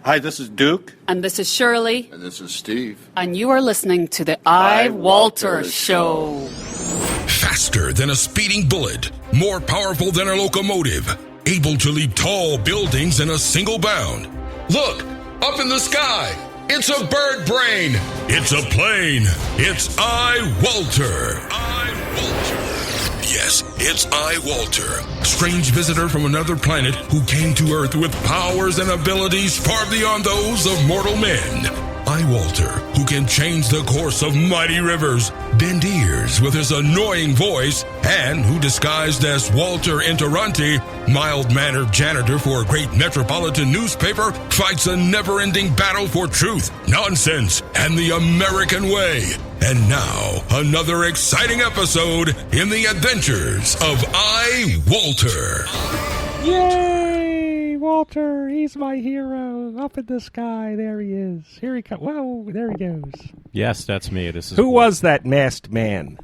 Hi, this is Duke. And this is Shirley. And this is Steve. And you are listening to the I, Walter Show. Faster than a speeding bullet, more powerful than a locomotive, able to leap tall buildings in a single bound. Look, up in the sky. It's a bird brain. It's a plane. It's I, Walter. I, Walter. Yes, it's I, Walter. Strange visitor from another planet who came to Earth with powers and abilities far beyond those of mortal men. I, Walter, who can change the course of mighty rivers, bend ears with his annoying voice, and who disguised as Walter Interranti, mild-mannered janitor for a great metropolitan newspaper, fights a never-ending battle for truth, nonsense, and the American way. And now, another exciting episode in the adventures of I, Walter. Yay! Walter, he's my hero. Up in the sky, there he is. Here he comes. Whoa, there he goes. Yes, that's me. This is Who was that masked man?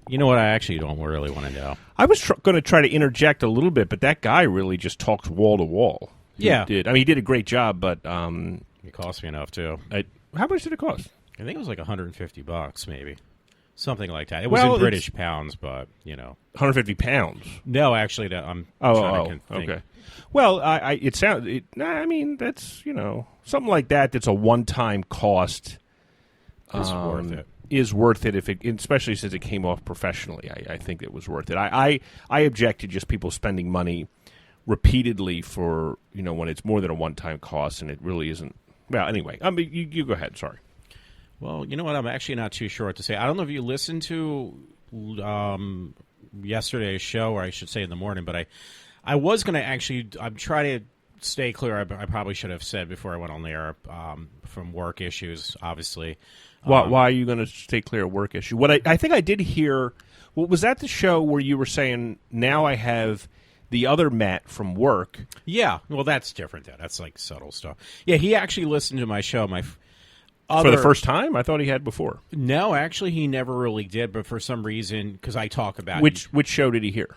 You know what? I actually don't really want to know. I was going to try to interject a little bit, but that guy really just talks wall to wall. Yeah. He did. I mean, he did a great job, but... it cost me enough, too. How much did it cost? I think it was like $150, maybe. Something like that. It was in British pounds, but, you know. 150 pounds? No, actually, I'm trying to think. Okay. Well, it sounds... I mean, that's, something like that that's a one-time cost... It's worth it. Is worth it, especially since it came off professionally. I think it was worth it. I object to just people spending money repeatedly for, when it's more than a one-time cost, and it really isn't... Well, anyway, you go ahead, sorry. Well, you know what? I'm actually not too sure what to say. I don't know if you listened to yesterday's show, or I should say in the morning, but I was going to actually I'm trying to stay clear. I probably should have said before I went on there from work issues, obviously. Why are you going to stay clear of work issue? What I think I did hear, was that the show where you were saying, now I have the other Matt from work? Yeah, well, that's different. That's like subtle stuff. Yeah, he actually listened to my show. For the first time? I thought he had before. No, actually, he never really did. But for some reason, because I talk about which show did he hear?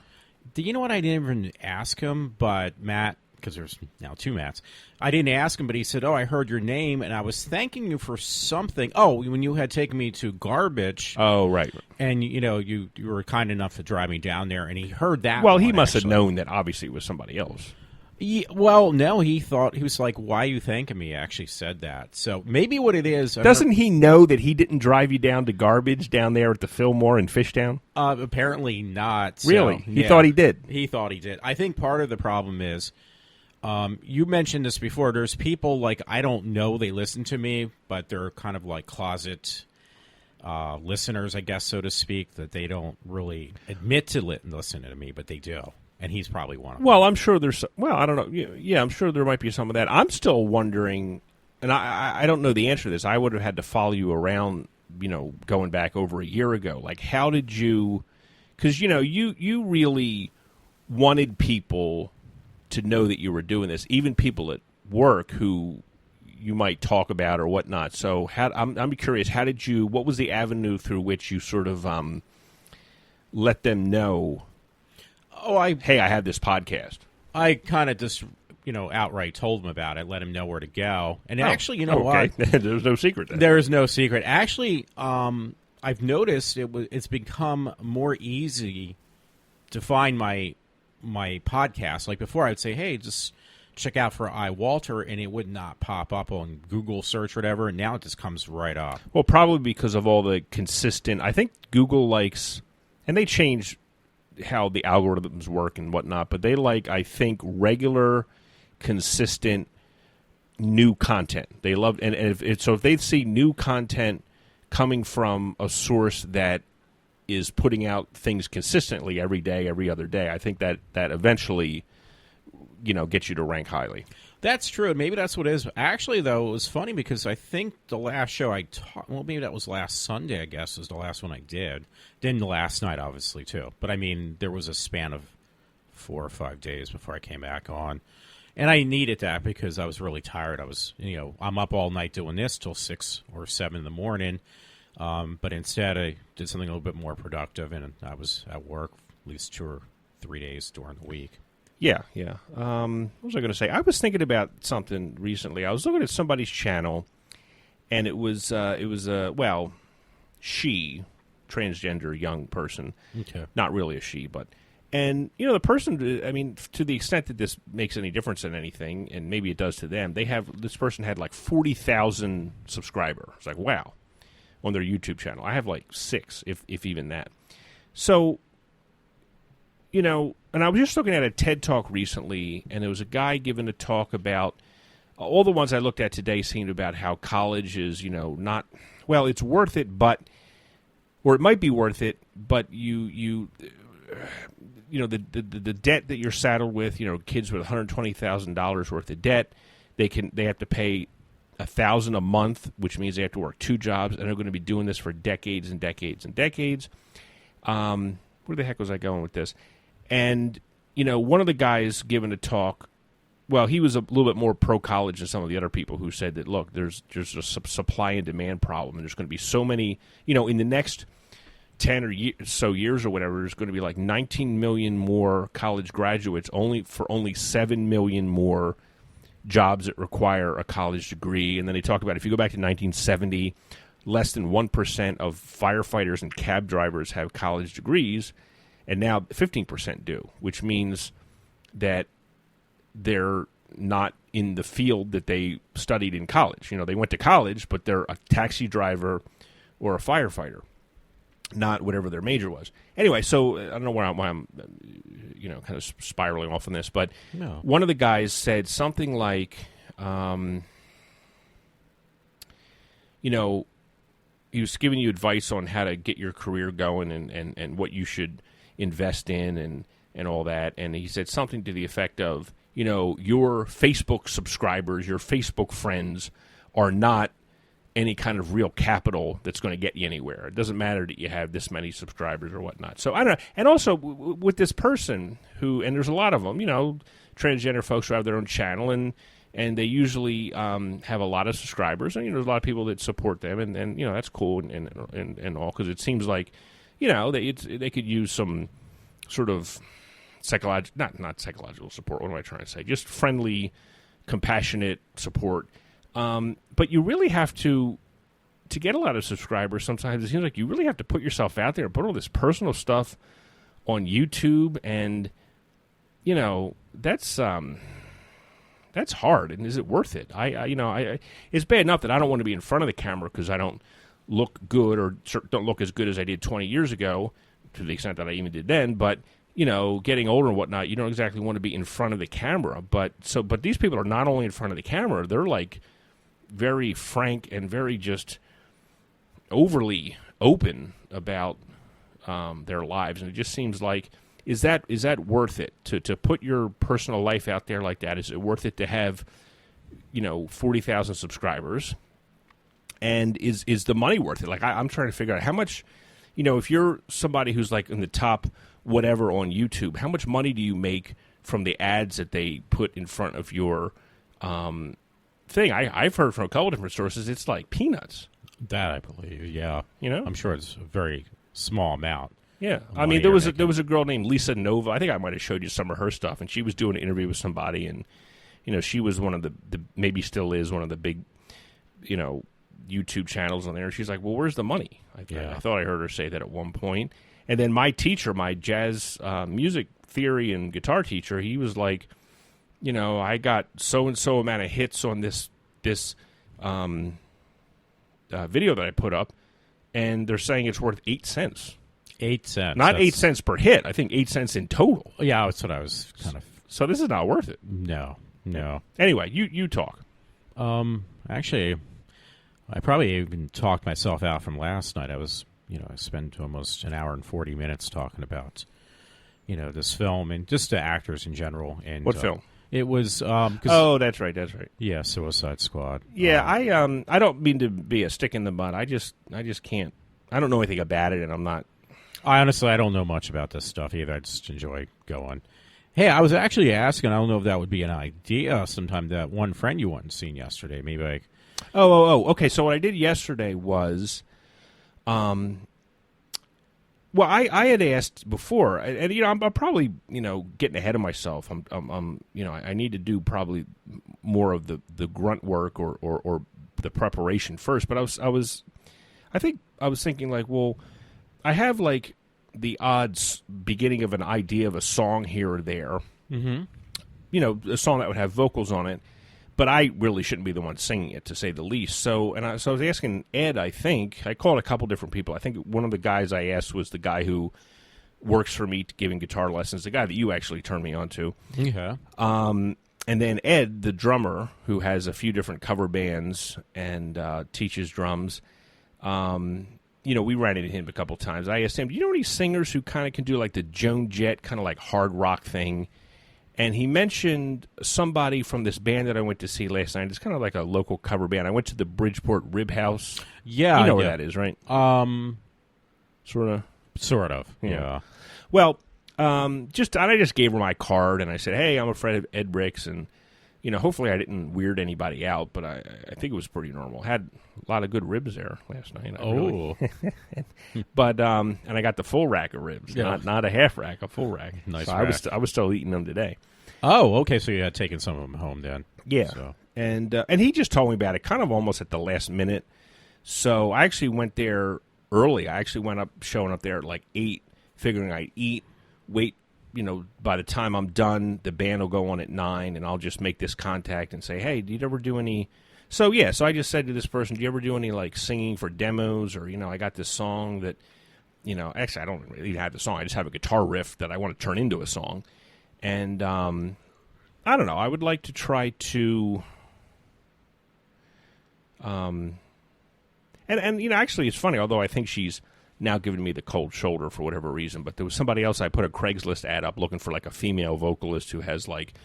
You know what? I didn't even ask him, but Matt, because there's now two Matts. I didn't ask him, but he said, "Oh, I heard your name, and I was thanking you for something." Oh, when you had taken me to Garbage. Oh, right. And you were kind enough to drive me down there, and he heard that. Well, he must have known that obviously it was somebody else. Well, no, he was like, "Why are you thanking me?" He actually said that. So maybe what it is... Doesn't he know that he didn't drive you down to Garbage down there at the Fillmore in Fishtown? Apparently not. So, really? He thought he did? He thought he did. I think part of the problem is, you mentioned this before, there's people like, I don't know they listen to me, but they're kind of like closet listeners, I guess, so to speak, that they don't really admit to listen to me, but they do. And he's probably one of them. Well, I'm sure there's... Well, I don't know. Yeah, I'm sure there might be some of that. I'm still wondering, and I don't know the answer to this. I would have had to follow you around, going back over a year ago. Like, how did you... Because, you really wanted people to know that you were doing this, even people at work who you might talk about or whatnot. So I'm curious, what was the avenue through which you sort of let them know... Hey, I have this podcast. I kind of just, outright told him about it, let him know where to go. And actually, you know what? There's no secret then. There is no secret. Actually, I've noticed it's become more easy to find my podcast. Like before, I'd say, hey, just check out for I, Walter, and it would not pop up on Google search or whatever, and now it just comes right up. Well, probably because of all the consistent... I think Google likes... And they change... how the algorithms work and whatnot, but they like, I think, regular, consistent, new content. They love, and if they see new content coming from a source that is putting out things consistently every day, every other day, I think that eventually, gets you to rank highly. That's true. Maybe that's what it is. Actually, though, it was funny because I think the last show I taught, well, maybe that was last Sunday, I guess, was the last one I did. Then the last night, obviously, too. But, I mean, there was a span of 4 or 5 days before I came back on. And I needed that because I was really tired. I was, I'm up all night doing this till 6 or 7 in the morning. But instead, I did something a little bit more productive, and I was at work at least 2 or 3 days during the week. Yeah. What was I going to say? I was thinking about something recently. I was looking at somebody's channel, and it was she, transgender young person. Okay. Not really a she, but... And, the person, I mean, to the extent that this makes any difference in anything, and maybe it does to them, this person had like 40,000 subscribers. It's like, wow, on their YouTube channel. I have like 6, if even that. So, and I was just looking at a TED Talk recently, and there was a guy giving a talk about, all the ones I looked at today seemed about how college is, not, well, it's worth it, or it might be worth it, but the debt that you're saddled with, kids with $120,000 worth of debt, they have to pay $1,000 a month, which means they have to work 2 jobs, and they're going to be doing this for decades and decades and decades. Where the heck was I going with this? And one of the guys giving a talk, well, he was a little bit more pro-college than some of the other people who said that, look, there's a supply and demand problem, and there's going to be so many, in the next 10 or so years or whatever, there's going to be like 19 million more college graduates, only 7 million more jobs that require a college degree. And then they talk about, if you go back to 1970, less than 1% of firefighters and cab drivers have college degrees, and now 15% do, which means that they're not in the field that they studied in college. They went to college, but they're a taxi driver or a firefighter, not whatever their major was. Anyway, so I don't know why I'm kind of spiraling off on this, but one of the guys said something like, he was giving you advice on how to get your career going and what you should invest in and all that, and he said something to the effect of, your Facebook subscribers, your Facebook friends are not any kind of real capital that's going to get you anywhere. It doesn't matter that you have this many subscribers or whatnot. So I don't know. And also with this person who, and there's a lot of them, transgender folks who have their own channel, and they usually have a lot of subscribers, and there's a lot of people that support them, and that's cool and all, because it seems like they could use some sort of not psychological support. What am I trying to say? Just friendly, compassionate support. But you really have to get a lot of subscribers. Sometimes it seems like you really have to put yourself out there and put all this personal stuff on YouTube, and that's hard. And is it worth it? I it's bad enough that I don't want to be in front of the camera because I don't look good, or don't look as good as I did 20 years ago, to the extent that I even did then. But getting older and whatnot, you don't exactly want to be in front of the camera. But these people are not only in front of the camera; they're like very frank and very just overly open about their lives, and it just seems like, is that worth it to put your personal life out there like that? Is it worth it to have 40,000 subscribers? And is the money worth it? Like I'm trying to figure out how much, if you're somebody who's like in the top whatever on YouTube, how much money do you make from the ads that they put in front of your thing? I've heard from a couple different sources it's like peanuts. That I believe, yeah. I'm sure it's a very small amount. Yeah, I mean there was a girl named Lisa Nova. I think I might have showed you some of her stuff, and she was doing an interview with somebody, and she was one of the maybe still is one of the big YouTube channels on there. And she's like, well, where's the money? I thought I heard her say that at one point. And then my teacher, my jazz music theory and guitar teacher, he was like, I got so and so amount of hits on this video that I put up, and they're saying it's worth 8 cents. 8 cents. Not 8 cents per hit. I think 8 cents in total. Yeah, that's what I was kind of. So this is not worth it. No. Anyway, you talk. Actually, I probably even talked myself out from last night. I was, I spent almost an hour and 40 minutes talking about, this film and just the actors in general. And what film? It was. That's right. Yeah, Suicide Squad. Yeah, I don't mean to be a stick in the mud. I just can't. I don't know anything about it, and I'm not. I don't know much about this stuff either. I just enjoy going. Hey, I was actually asking, I don't know if that would be an idea sometime, that one friend you went and seen yesterday. Maybe like... Oh, okay. So what I did yesterday was Well, I had asked before, and I'm probably getting ahead of myself. I need to do probably more of the grunt work or the preparation first. But I was thinking like, well, I have like the odds beginning of an idea of a song here or there. Mm-hmm. A song that would have vocals on it. But I really shouldn't be the one singing it, to say the least. So I was asking Ed, I think. I called a couple different people. I think one of the guys I asked was the guy who works for me giving guitar lessons, the guy that you actually turned me on to. Yeah. And then Ed, the drummer, who has a few different cover bands and teaches drums. We ran into him a couple times. I asked him, do you know any singers who kind of can do like the Joan Jett kind of like hard rock thing? And he mentioned somebody from this band that I went to see last night. It's kind of like a local cover band. I went to the Bridgeport Rib House. Yeah. You know where that is, right? Sort of. Yeah. Well, I just gave her my card, and I said, hey, I'm a friend of Ed Bricks, and, hopefully I didn't weird anybody out, but I think it was pretty normal. Had a lot of good ribs there last night. But, and I got the full rack of ribs, not a half rack, a full rack. Nice so rack. I was still eating them today. Oh, okay, so you had taken some of them home then. Yeah, so. And he just told me about it kind of almost at the last minute. So I actually went there early. I actually showing up there at like 8, figuring I'd eat, wait, by the time I'm done, the band will go on at 9, and I'll just make this contact and say, hey, do you ever do any... So I just said to this person, do you ever do any like singing for demos, or, I got this song that, actually I don't really have the song. I just have a guitar riff that I want to turn into a song. And I don't know. I would like to try to, and actually, it's funny. Although I think she's now giving me the cold shoulder for whatever reason. But there was somebody else. I put a Craigslist ad up looking for like a female vocalist who has like,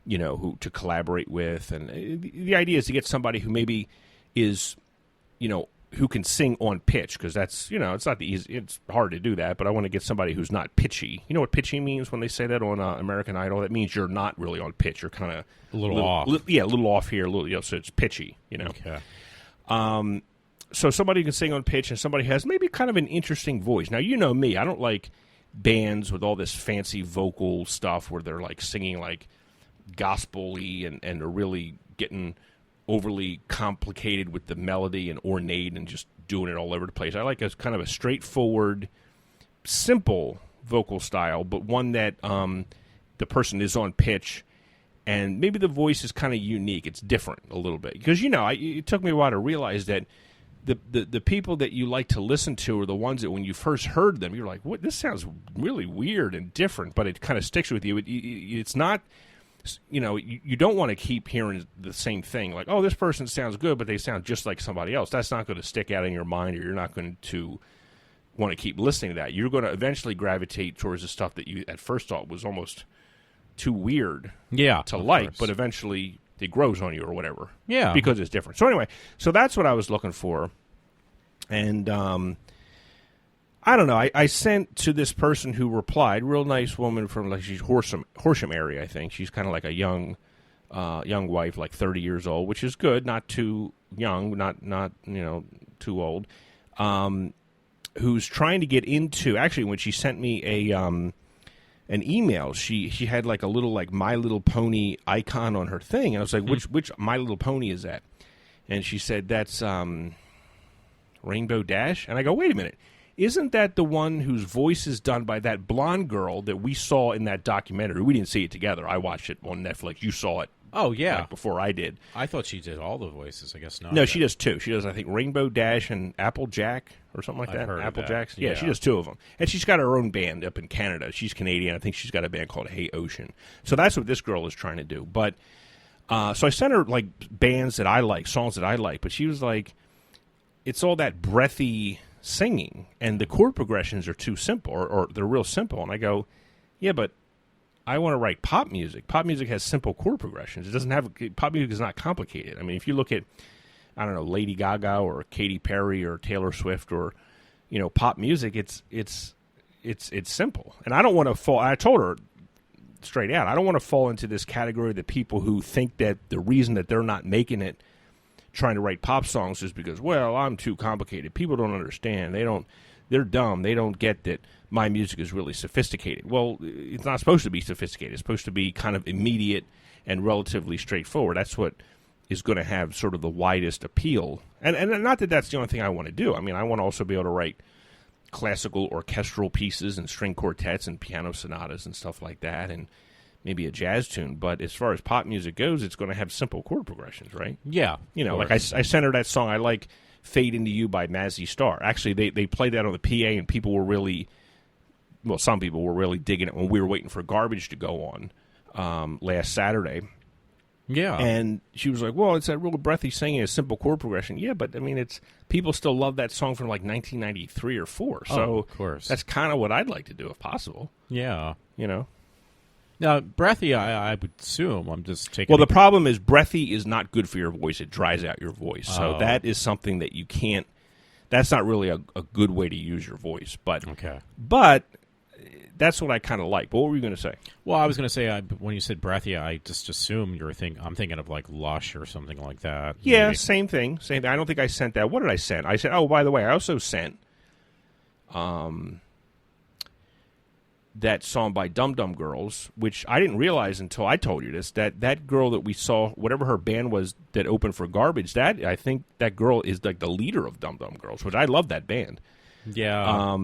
who to collaborate with. And the idea is to get somebody who maybe is, who can sing on pitch, because that's, it's not the easy, it's hard to do that, but I want to get somebody who's not pitchy. You know what pitchy means when they say that on American Idol? That means you're not really on pitch. You're kind of a little off. A little off here, so it's pitchy, Okay. So somebody who can sing on pitch and somebody has maybe kind of an interesting voice. Now, you know me, I don't like bands with all this fancy vocal stuff where they're like singing like gospel-y and they're really getting overly complicated with the melody and ornate and just doing it all over the place. I like a kind of a straightforward, simple vocal style, but one that the person is on pitch and maybe the voice is kind of unique. It's different a little bit. Because, it took me a while to realize that the people that you like to listen to are the ones that when you first heard them, you're like, what? This sounds really weird and different, but it kind of sticks with you. It's not... you don't want to keep hearing the same thing. Like, oh, this person sounds good, but they sound just like somebody else. That's not going to stick out in your mind, or you're not going to want to keep listening to that. You're going to eventually gravitate towards the stuff that you at first thought was almost too weird to like, course. but eventually it grows on you or whatever. Yeah. Because it's different. So anyway, that's what I was looking for. And I don't know. I sent to this person who replied, real nice woman from like she's Horsham area, I think. She's kind of like a young wife, like 30 years old, which is good, not too young, not too old. Who's trying to get into? Actually, when she sent me an email, she had like a little like My Little Pony icon on her thing, and I was like, which My Little Pony is that? And she said that's Rainbow Dash, and I go, wait a minute. Isn't that the one whose voice is done by that blonde girl that we saw in that documentary? We didn't see it together. I watched it on Netflix. You saw it. Oh, yeah. Before I did. I thought she did all the voices. I guess not. No, she does two. She does, I think, Rainbow Dash and Applejack or something like I've that. heard of Applejacks. that. Yeah, she does two of them. And she's got her own band up in Canada. She's Canadian. I think she's got a band called Hey Ocean. So that's what this girl is trying to do. But so I sent her, like, bands that I like, songs that I like. But she was like, it's all that breathy singing, and the chord progressions are too simple, or they're real simple. And I go, yeah, but I want to write pop music. Pop music has simple chord progressions. It doesn't have pop music is not complicated. I mean, if you look at, I don't know, Lady Gaga or Katy Perry or Taylor Swift or pop music, it's simple. And I don't want to fall. I told her straight out, I don't want to fall into this category of the people who think that the reason that they're not making it trying to write pop songs is because, well, I'm too complicated. People don't understand. They don't they're dumb. They don't get that my music is really sophisticated. Well, it's not supposed to be sophisticated. It's supposed to be kind of immediate and relatively straightforward. That's what is going to have sort of the widest appeal. And not that that's the only thing I want to do. I mean, I want to also be able to write classical orchestral pieces and string quartets and piano sonatas and stuff like that, and maybe a jazz tune. But as far as pop music goes, it's going to have simple chord progressions, right? Yeah. You know, like I sent her that song. I like Fade Into You by Mazzy Star. Actually, they played that on the PA, and people were really, well, some people were really digging it when we were waiting for Garbage to go on last Saturday. Yeah. And she was like, well, it's that real breathy singing, a simple chord progression. Yeah, but, I mean, it's people still love that song from, like, 1993 or 4. So of course. That's kind of what I'd like to do if possible. Yeah. You know? Now, breathy, I would assume. I'm just taking... Well, the problem is breathy is not good for your voice. It dries out your voice. So that is something that you can't... That's not really a good way to use your voice. But that's what I kind of like. But what were you going to say? Well, I was going to say, when you said breathy, I just assumed I'm thinking of like Lush or something like that. Yeah, maybe. Same thing. I don't think I sent that. What did I send? I said, oh, by the way, I also sent that song by Dum Dum Girls, which I didn't realize until I told you this, that girl that we saw, whatever her band was that opened for Garbage, that I think that girl is like the leader of Dum Dum Girls, which I love that band. Yeah.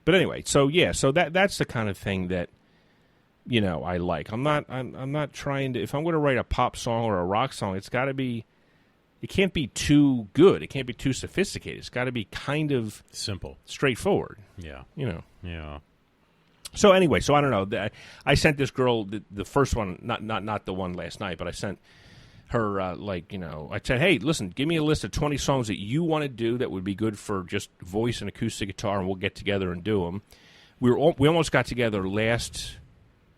But anyway, so that's the kind of thing that, you know, I like. I'm not trying to, if I'm going to write a pop song or a rock song, it's got to be, it can't be too good. It can't be too sophisticated. It's got to be kind of simple, straightforward. Yeah. You know. Yeah. So anyway, I don't know. I sent this girl the first one, not the one last night, but I sent her, I said, hey, listen, give me a list of 20 songs that you want to do that would be good for just voice and acoustic guitar, and we'll get together and do them. We almost got together last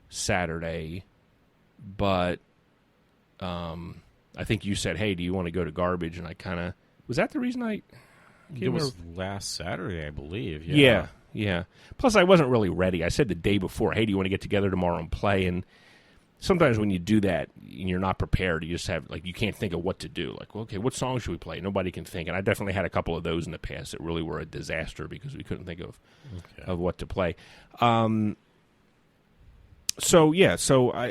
Saturday, but I think you said, hey, do you want to go to Garbage? And I kind of, was that the reason I... It was last Saturday, I believe. Yeah. Plus, I wasn't really ready. I said the day before, hey, do you want to get together tomorrow and play? And sometimes when you do that and you're not prepared, you just have, like, you can't think of what to do. Like, well, okay, what song should we play? Nobody can think. And I definitely had a couple of those in the past that really were a disaster because we couldn't think of what to play. So I,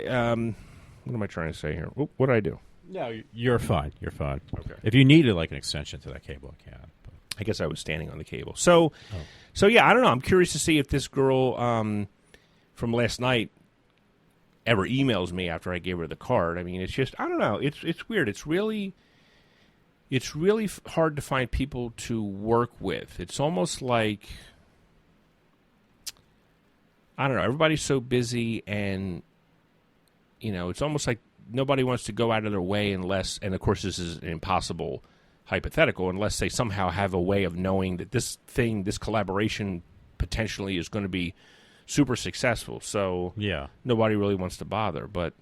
what am I trying to say here? What did I do? No, you're fine. You're fine. Okay. If you needed, like, an extension to that cable, I can. But. I guess I was standing on the cable. So yeah, I don't know. I'm curious to see if this girl from last night ever emails me after I gave her the card. I mean, it's just, I don't know. It's weird. It's really hard to find people to work with. It's almost like, I don't know. Everybody's so busy, and you know, it's almost like nobody wants to go out of their way unless, and of course this is an impossible hypothetical, unless they somehow have a way of knowing that this collaboration potentially is going to be super successful. So nobody really wants to bother. But,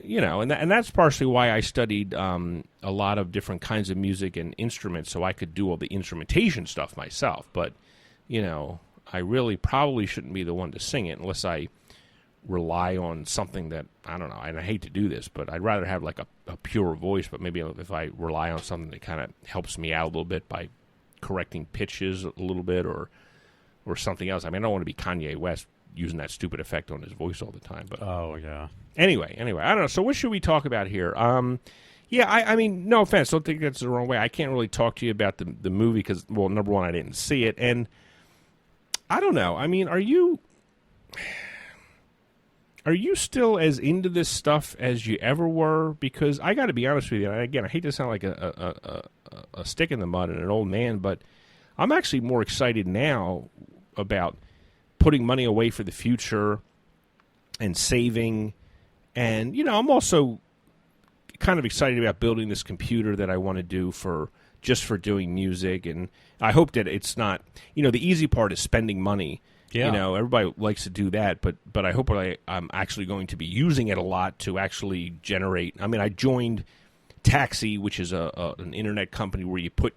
you know, and that's partially why I studied a lot of different kinds of music and instruments, so I could do all the instrumentation stuff myself. But, you know, I really probably shouldn't be the one to sing it unless I rely on something that, I don't know, and I hate to do this, but I'd rather have like a pure voice, but maybe if I rely on something that kind of helps me out a little bit by correcting pitches a little bit or something else. I mean, I don't want to be Kanye West using that stupid effect on his voice all the time. But anyway, I don't know. So what should we talk about here? I mean, no offense, don't think that's the wrong way. I can't really talk to you about the movie because, well, number one, I didn't see it, and I don't know. I mean, Are you still as into this stuff as you ever were? Because I got to be honest with you, and again, I hate to sound like a stick in the mud and an old man, but I'm actually more excited now about putting money away for the future and saving. And, you know, I'm also kind of excited about building this computer that I want to do for doing music. And I hope that it's not, you know, the easy part is spending money. Yeah. You know, everybody likes to do that, but I hope I'm actually going to be using it a lot to actually generate. I mean, I joined Taxi, which is an internet company where you put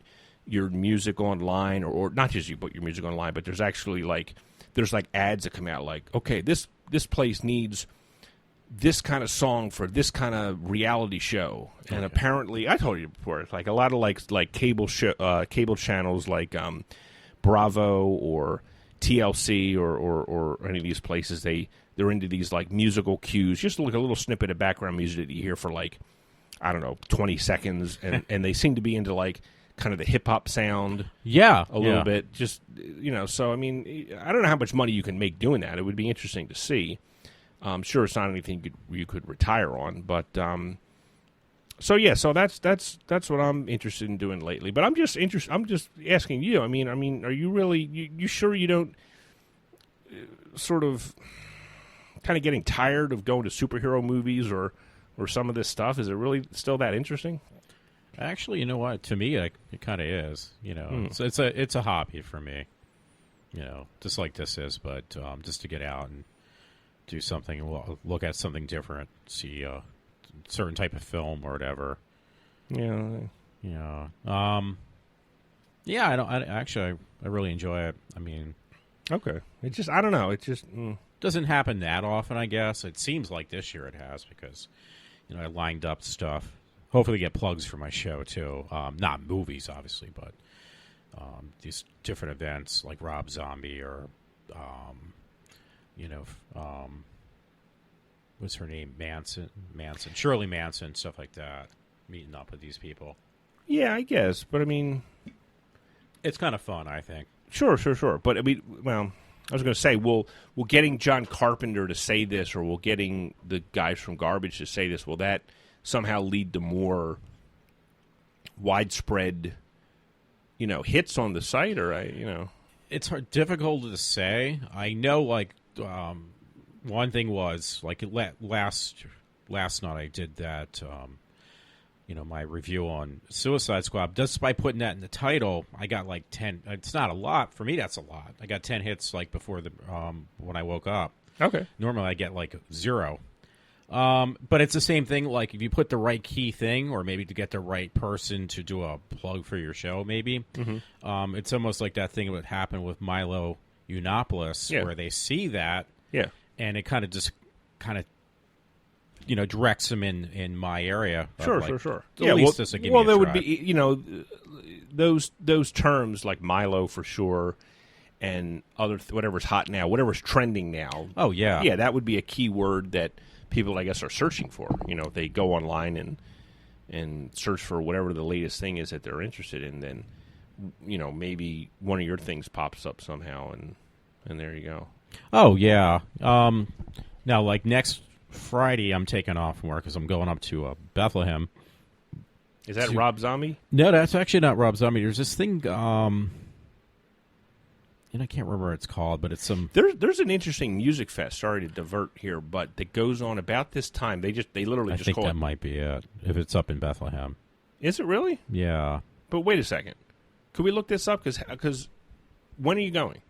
your music online, or not just you put your music online, but there's actually there's ads that come out like, okay, this place needs this kind of song for this kind of reality show, and apparently, I told you before, it's like a lot of like cable channels like Bravo or TLC or any of these places, they're into these like musical cues, just like a little snippet of background music that you hear for like, I don't know, 20 seconds, and they seem to be into like kind of the hip hop sound, a little bit, just So I mean, I don't know how much money you can make doing that. It would be interesting to see. I'm sure it's not anything you could retire on, but so that's what I'm interested in doing lately. But I'm just asking you. I mean, are you really you sure you don't sort of kind of getting tired of going to superhero movies or some of this stuff? Is it really still that interesting? Actually, you know what? To me, it kind of is. It's a hobby for me. Just like this is, but just to get out and do something, look at something different, see a certain type of film or whatever. Yeah. I really enjoy it. I mean, okay. It just, I don't know. It just doesn't happen that often, I guess. It seems like this year it has because, I lined up stuff. Hopefully get plugs for my show, too. Not movies, obviously, but these different events like Rob Zombie or, what's her name? Shirley Manson, stuff like that. Meeting up with these people. Yeah, I guess. But, I mean, it's kind of fun, I think. Sure. But, I mean, well, I was going to say, will getting John Carpenter to say this, or will getting the guys from Garbage to say this, will that somehow lead to more widespread, hits on the site, or It's difficult to say. I know, like, one thing was like last night I did that. My review on Suicide Squad. Just by putting that in the title, I got like 10. It's not a lot for me. That's a lot. I got 10 hits like before the when I woke up. Okay. Normally I get like 0. But it's the same thing. Like if you put the right key thing, or maybe to get the right person to do a plug for your show, maybe it's almost like that thing that happened with Milo Yiannopoulos, where they see that, and it kind of directs them in my area. Sure. At least this will give me a there try. would be those terms like Milo for sure, and other whatever's hot now, whatever's trending now. Oh yeah, that would be a key word that people, I guess, are searching for. They go online and search for whatever the latest thing is that they're interested in. Then, maybe one of your things pops up somehow, and there you go. Oh yeah. Now, like next Friday, I'm taking off from work because I'm going up to Bethlehem. Is that Rob Zombie? No, that's actually not Rob Zombie. There's this thing. I can't remember what it's called, but it's some. There's an interesting Musik Fest. Sorry to divert here, but that goes on about this time. They literally just call it. I think that might be it. If it's up in Bethlehem. Is it really? Yeah. But wait a second. Could we look this up? Because when are you going?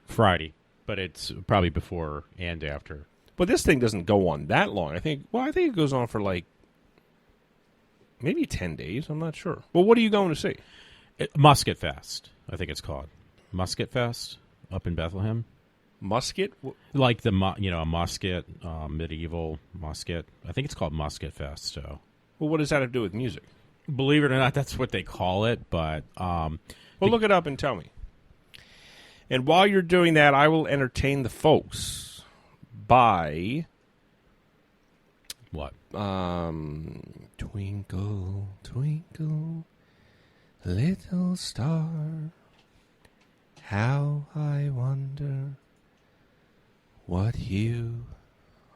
Friday, but it's probably before and after. But this thing doesn't go on that long. I think it goes on for like maybe 10 days. I'm not sure. Well, what are you going to see? Musik Fest, I think it's called. Musik Fest up in Bethlehem. Musket? Like a musket, medieval musket. I think it's called Musik Fest. So. Well, what does that have to do with music? Believe it or not, that's what they call it. But look it up and tell me. And while you're doing that, I will entertain the folks by what? Twinkle, twinkle, little star, how I wonder what you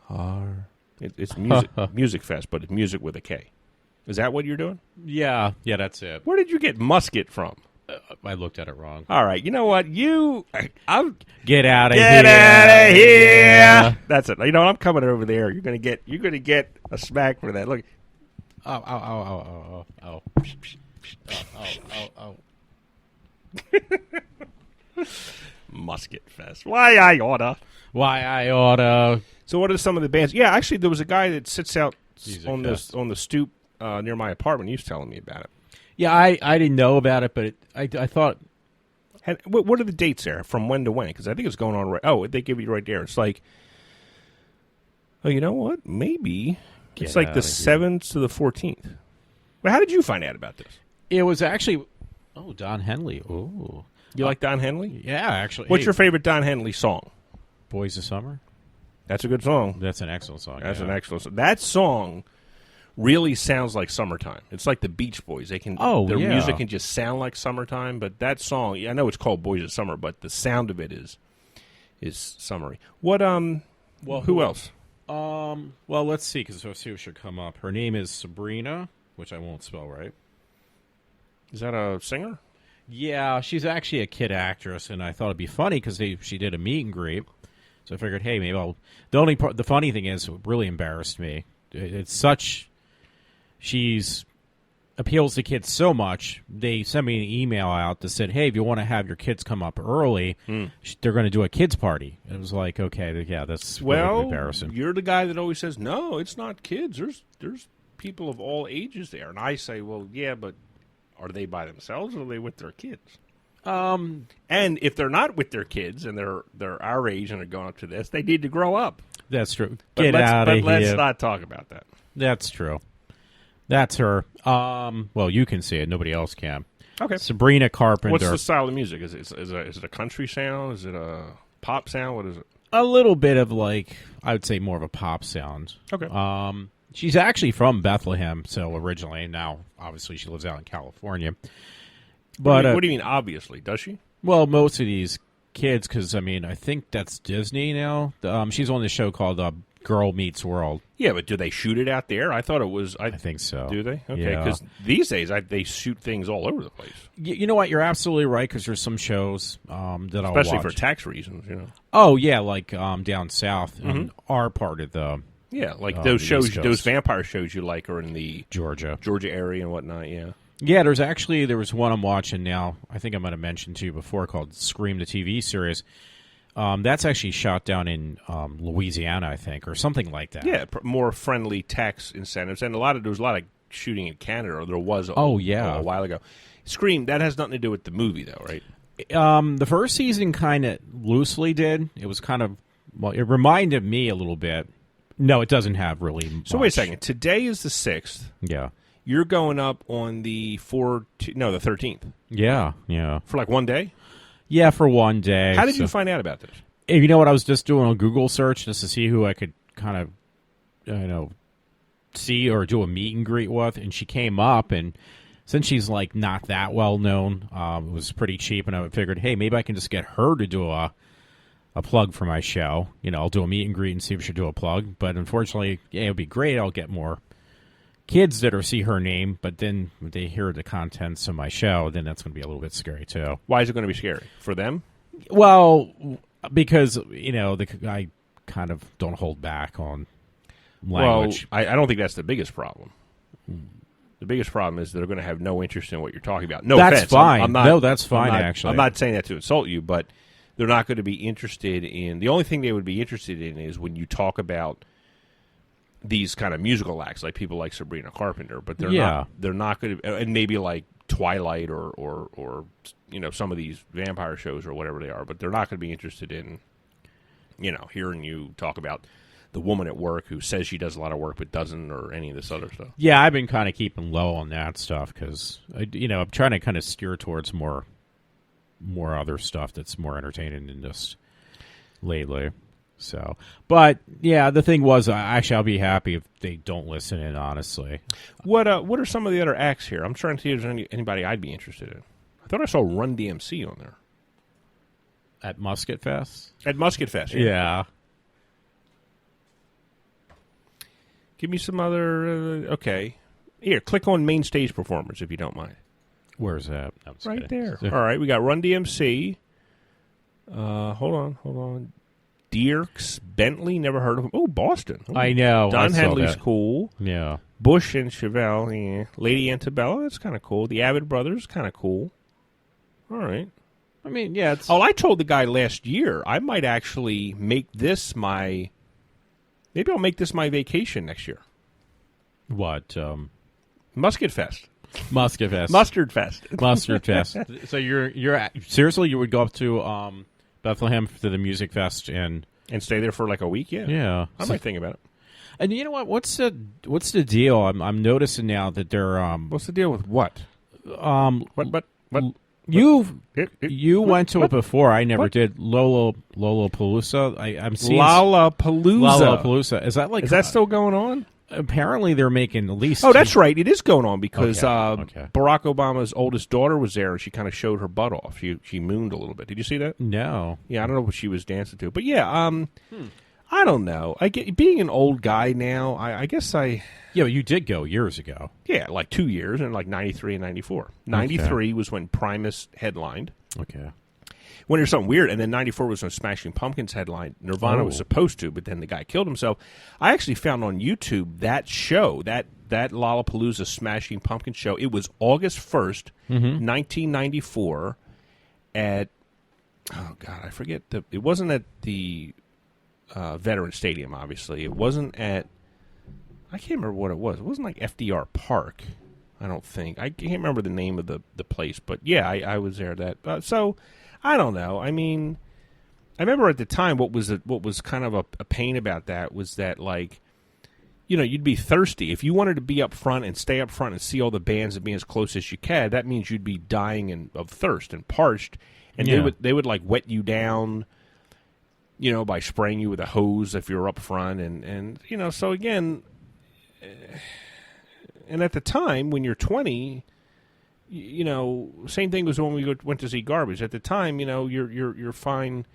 are. It's music, Musik Fest, but it's music with a K. Is that what you're doing? Yeah, that's it. Where did you get musket from? I looked at it wrong. All right, you know what? I'll get out of here. Get out of here. That's it. I'm coming over there. You're gonna get a smack for that. Look. Oh. Musket Fest. Why I oughta. So what are some of the bands? Yeah, actually, there was a guy that sits out on the stoop near my apartment. He was telling me about it. Yeah, I didn't know about it, but I thought. What are the dates there? From when to when? Because I think it's going on right. Oh, they give you right there. It's like Oh, you know what? Maybe Get it's like the outta here. 7th to the 14th. Well, how did you find out about this? It was actually Don Henley. Oh, You like Don Henley? yeah, actually. What's Hey, your favorite Don Henley song? Boys of Summer? That's a good song. That's an excellent song. That's yeah. an excellent song. That song really sounds like summertime. It's like the Beach Boys. Their yeah. music can just sound like summertime, but that song, I know it's called Boys of Summer, but the sound of it is summery. What who else? Well, let's see, because let's see who should come up. Her name is Sabrina, which I won't spell right. Is that a singer? Yeah, she's actually a kid actress, and I thought it'd be funny because she did a meet and greet. So I figured, hey, maybe I'll. The funny thing is, it really embarrassed me. It's such. She's appeals to kids so much. They sent me an email out that said, hey, if you want to have your kids come up early, they're going to do a kids party. And it was like, okay, yeah, that's really embarrassing. You're the guy that always says, no, it's not kids. There's people of all ages there, and I say, well, yeah, but are they by themselves or are they with their kids? And if they're not with their kids and they're our age and are going up to this, they need to grow up. That's true. But Let's let's not talk about that. That's true. That's her. Well, you can see it. Nobody else can. Okay. Sabrina Carpenter. What's the style of music? Is it a country sound? Is it a pop sound? What is it? A little bit of I would say more of a pop sound. Okay. She's actually from Bethlehem, so originally. Now, obviously, she lives out in California. But what do you mean, obviously? Does she? Well, most of these kids, because, I think that's Disney now. She's on this show called Girl Meets World. Yeah, but do they shoot it out there? I thought it was... I think so. Do they? Okay, because these days they shoot things all over the place. You know what? You're absolutely right, because there's some shows that I'll watch. Especially for tax reasons, Oh, yeah, like down south in our part of the... Yeah, like those shows, East Coast. those vampire shows you like are in the Georgia area and whatnot, yeah. Yeah, there was one I'm watching now. I think I might have mentioned to you before called Scream, the TV series. That's actually shot down in Louisiana, I think, or something like that. Yeah, more friendly tax incentives, and there was a lot of shooting in Canada, or there was a while ago. Scream, that has nothing to do with the movie, though, right? The first season kind of loosely did. It was kind of, it reminded me a little bit. No, it doesn't have really much. So wait a second. Today is the 6th. Yeah. You're going up on the 13th. Yeah. For like one day? Yeah, for one day. How did you find out about this? You know what? I was just doing a Google search just to see who I could kind of, see or do a meet and greet with, and she came up, and since she's like not that well known, it was pretty cheap, and I figured, hey, maybe I can just get her to do a plug for my show. I'll do a meet and greet and see if she'll do a plug. But unfortunately, it would be great. I'll get more kids that see her name, but then when they hear the contents of my show, then that's going to be a little bit scary too. Why is it going to be scary? For them? Well, because, I kind of don't hold back on language. Well, I don't think that's the biggest problem. The biggest problem is they're going to have no interest in what you're talking about. No that's offense. fine. I'm not, no, that's fine, actually. I'm not saying that to insult you, but they're not going to be interested in... The only thing they would be interested in is when you talk about these kind of musical acts, like people like Sabrina Carpenter, but they're not going to... And maybe like Twilight or some of these vampire shows or whatever they are, but they're not going to be interested in, hearing you talk about the woman at work who says she does a lot of work but doesn't, or any of this other stuff. Yeah, I've been kind of keeping low on that stuff because, I'm trying to kind of steer towards more other stuff that's more entertaining than just lately. So, but yeah, the thing was, I'll be happy if they don't listen in. Honestly, what are some of the other acts here? I'm trying to see if there's anybody I'd be interested in. I thought I saw Run DMC on there at Musik Fest. At Musik Fest, yeah. Give me some other. Okay, here, click on main stage performers if you don't mind. Where's that? Right there. All right, we got Run DMC. Hold on. Dierks Bentley, never heard of him. Oh, Boston. Ooh. I know. Don Henley's cool. Yeah. Bush and Chevelle, yeah. Lady Antebellum, that's kind of cool. The Avid Brothers, kind of cool. All right. I mean, yeah. I told the guy last year I might actually make this my... Maybe I'll make this my vacation next year. What? Musket Fest. Musket Fest. Mustard Fest. Mustard Fest. So you're seriously, you would go up to Bethlehem to the Musik Fest and stay there for like a week? Yeah. Yeah. I might think about it. And you know what? What's the deal? I'm noticing now that they're What's the deal with what? What? You went to it before. I never did. Lollapalooza. I'm seeing Lollapalooza. Is that Is that still going on? Apparently, they're making at least. Oh, that's right. It is going on because Okay. Barack Obama's oldest daughter was there, and she kind of showed her butt off. She mooned a little bit. Did you see that? No. Yeah, I don't know what she was dancing to, but yeah, I don't know. I get being an old guy now. I guess I. Yeah, but you did go years ago. Yeah, like 2 years, in like 93 and 94. 93 was when Primus headlined. Okay. When there's something weird, and then 94 was when Smashing Pumpkins headlined. Nirvana was supposed to, but then the guy killed himself. I actually found on YouTube that show, that Lollapalooza Smashing Pumpkins show. It was August 1st, 1994 at, oh God, I forget. It wasn't at the Veteran Stadium, obviously. It wasn't at, I can't remember what it was. It wasn't like FDR Park, I don't think. I can't remember the name of the place, but yeah, I was there. So I don't know. I mean, I remember at the time what was kind of a pain about that was that, like, you know, you'd be thirsty if you wanted to be up front and stay up front and see all the bands and be as close as you can. That means you'd be dying of thirst and parched, and they would like wet you down, you know, by spraying you with a hose if you're up front, and you know, so again. And at the time, when you're 20, you know, same thing was when we went to see Garbage. At the time, you know, you're fine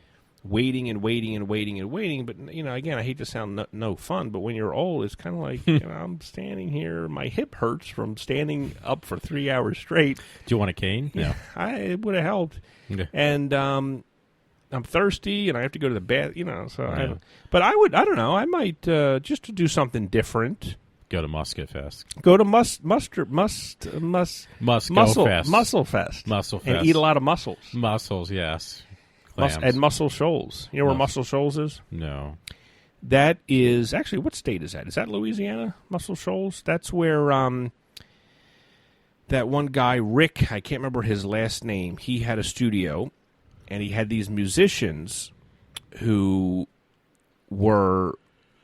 waiting and waiting and waiting and waiting. But, you know, again, I hate to sound no fun, but when you're old, it's kind of like, you know, I'm standing here. My hip hurts from standing up for 3 hours straight. Do you want a cane? No. It would have helped. Yeah. And I'm thirsty, and I have to go to the bath, you know. So, yeah. But I don't know. I might, just to do something different. Go to Musik Fest. Go to Muscle Fest. And eat a lot of mussels. Mussels, yes. And Muscle Shoals. You know where Muscle Shoals is? No. That is, actually, what state is that? Is that Louisiana, Muscle Shoals? That's where that one guy, Rick, I can't remember his last name, he had a studio, and he had these musicians who were...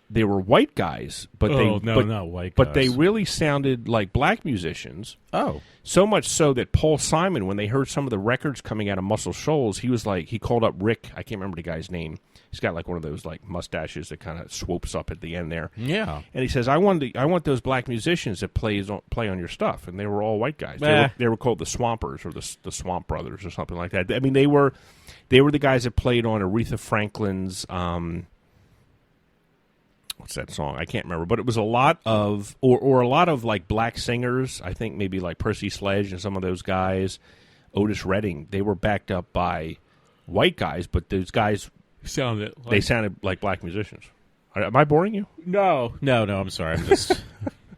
They were white guys, but not white guys. But they really sounded like black musicians. Oh, so much so that Paul Simon, when they heard some of the records coming out of Muscle Shoals, he was like, he called up Rick. I can't remember the guy's name. He's got like one of those like mustaches that kind of swoops up at the end there. Yeah, and he says, I want those black musicians that play on your stuff, and they were all white guys. They were called the Swampers or the Swamp Brothers or something like that. I mean, they were the guys that played on Aretha Franklin's. What's that song? I can't remember, but it was a lot of, or a lot of like black singers. I think maybe like Percy Sledge and some of those guys, Otis Redding. They were backed up by white guys, but those guys sounded like black musicians. Am I boring you? No. I'm sorry. I'm just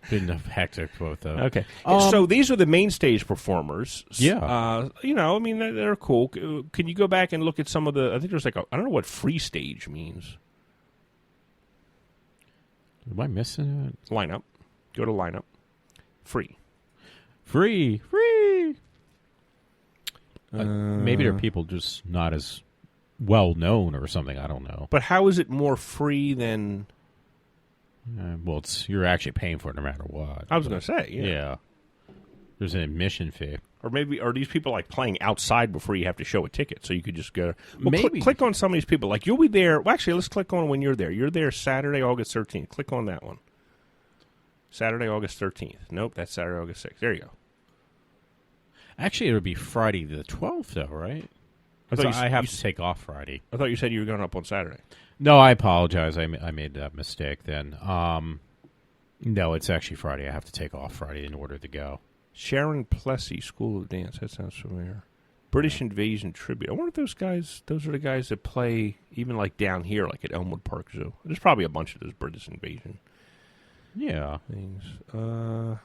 been hectic with them. Okay, so these are the main stage performers. Yeah, you know, I mean, they're cool. Can you go back and look at some of the? I think there's like I don't know what free stage means. Am I missing it? Lineup. Go to lineup. Free. Maybe there are people just not as well known or something. I don't know. But how is it more free than? Well, you're actually paying for it no matter what. I was going to say, yeah. There's an admission fee. Or maybe are these people like playing outside before you have to show a ticket, so you could just go? Well, maybe click on some of these people. Like you'll be there. Well, actually, let's click on when you're there. You're there Saturday, August 13th. Click on that one. Saturday, August 13th. Nope, that's Saturday, August 6th. There you go. Actually, it would be Friday the 12th, though, right? I have to take off Friday. I thought you said you were going up on Saturday. No, I apologize. I made that mistake then. No, it's actually Friday. I have to take off Friday in order to go. Sharon Plessy, School of Dance. That sounds familiar. British Invasion Tribute. I wonder if those are the guys that play even like down here, like at Elmwood Park Zoo. There's probably a bunch of those British Invasion things. Yeah, I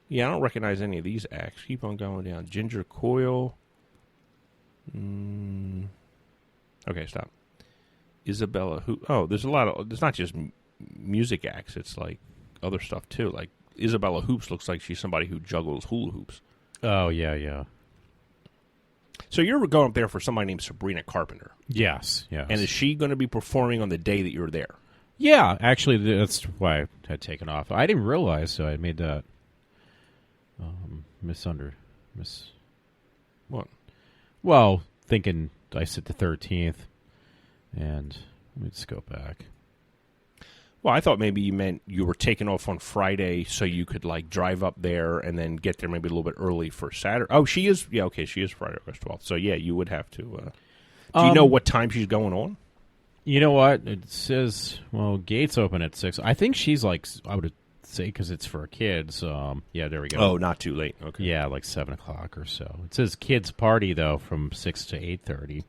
don't recognize any of these acts. Keep on going down. Ginger Coyle. Okay, stop. Isabella. There's a lot of. It's not just music acts. It's like other stuff too. Like Isabella Hoops looks like she's somebody who juggles hula hoops. Oh yeah. So you're going up there for somebody named Sabrina Carpenter. Yes. And is she going to be performing on the day that you're there? Yeah, actually, that's why I had taken off. I didn't realize, so I made that What? Well, thinking I said the 13th, and let me just go back. Well, I thought maybe you meant you were taking off on Friday so you could, drive up there and then get there maybe a little bit early for Saturday. Oh, she is? Yeah, okay, she is Friday, August 12th. So, yeah, you would have to... do you know what time she's going on? You know what? It says, gates open at 6. I think she's I would say because it's for kids. Yeah, there we go. Oh, not too late. Okay. Yeah, 7 o'clock or so. It says kids party, though, from 6 to 8:30.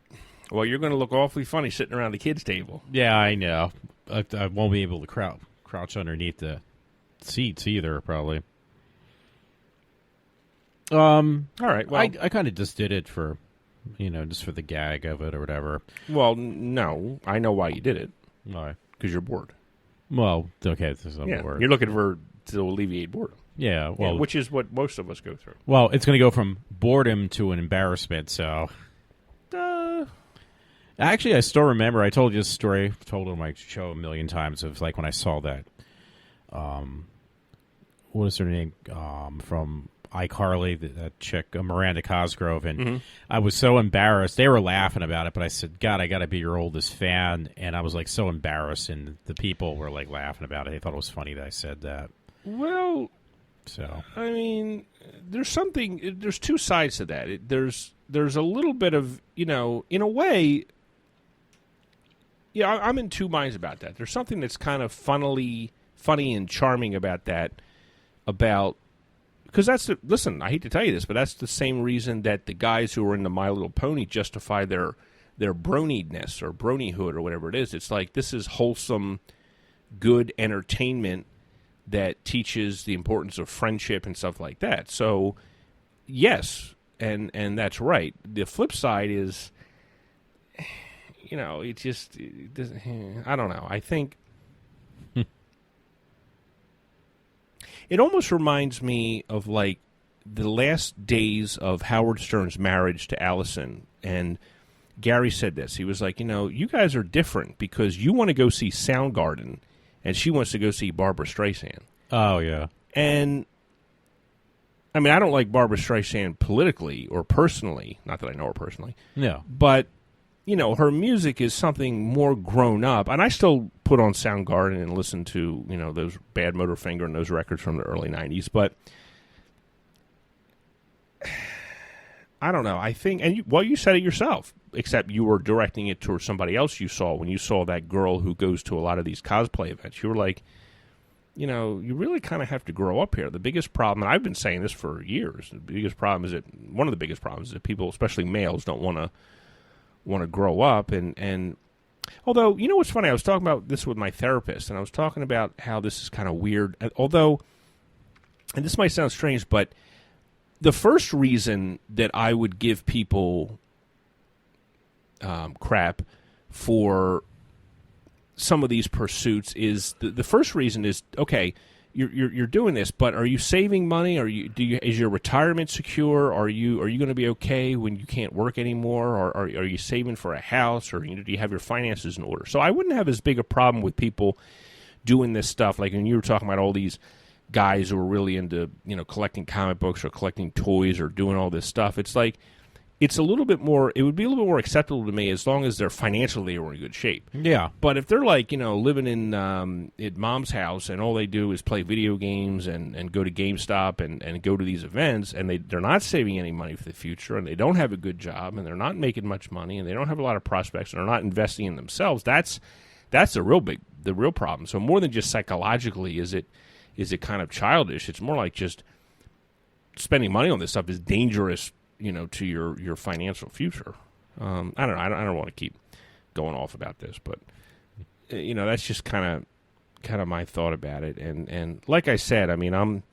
Well, you're going to look awfully funny sitting around the kids' table. Yeah, I know. I won't be able to crouch underneath the seats either, probably. All right. Well, I kind of just did it for, just for the gag of it or whatever. Well, no, I know why you did it. Why? Because you're bored. Well, okay, this is bored. You're looking to alleviate boredom. Yeah, well, which is what most of us go through. Well, it's going to go from boredom to an embarrassment. So, actually, I still remember. I told you this story. I've told it on my show a million times. Of when I saw that. What is her name? From iCarly, that chick, Miranda Cosgrove, and I was so embarrassed. They were laughing about it, but I said, "God, I got to be your oldest fan," and I was so embarrassed, and the people were laughing about it. They thought it was funny that I said that. Well, so I mean, there's two sides to that. There's a little bit of in a way. Yeah, I'm in two minds about that. There's something that's kind of funny and charming about that. Because listen, I hate to tell you this, but that's the same reason that the guys who are in the My Little Pony justify their broniedness or bronyhood or whatever it is. It's this is wholesome, good entertainment that teaches the importance of friendship and stuff like that. So, yes, and that's right. The flip side is, it doesn't, I don't know. I think it almost reminds me of the last days of Howard Stern's marriage to Allison. And Gary said this. He was like, you guys are different because you want to go see Soundgarden and she wants to go see Barbra Streisand. Oh, yeah. And, I mean, I don't like Barbra Streisand politically or personally. Not that I know her personally. No. But, her music is something more grown up. And I still put on Soundgarden and listen to, those Bad Motorfinger and those records from the early 90s. But I don't know. I think, and you said it yourself, except you were directing it towards somebody else you saw when you saw that girl who goes to a lot of these cosplay events. You were like, you really kind of have to grow up here. The biggest problem, and I've been saying this for years, one of the biggest problems is that people, especially males, don't want to grow up. And although, what's funny, I was talking about this with my therapist, and I was talking about how this is kind of weird. Although, and this might sound strange, but the first reason that I would give people crap for some of these pursuits is the first reason is, okay, you're doing this, but are you saving money? Is your retirement secure? Are you going to be okay when you can't work anymore? Or are you saving for a house? Or do you have your finances in order? So I wouldn't have as big a problem with people doing this stuff. Like when you were talking about all these guys who are really into collecting comic books or collecting toys or doing all this stuff. It's it's a little bit more. It would be a little bit more acceptable to me as long as they're financially in good shape. Yeah. But if they're living in at mom's house and all they do is play video games and go to GameStop and go to these events and they're not saving any money for the future and they don't have a good job and they're not making much money and they don't have a lot of prospects and they're not investing in themselves, that's the real problem. So more than just psychologically is it kind of childish. It's more like just spending money on this stuff is dangerous, to your financial future. I don't know. I don't want to keep going off about this, but that's just kind of my thought about it. And like I said, I mean, I'm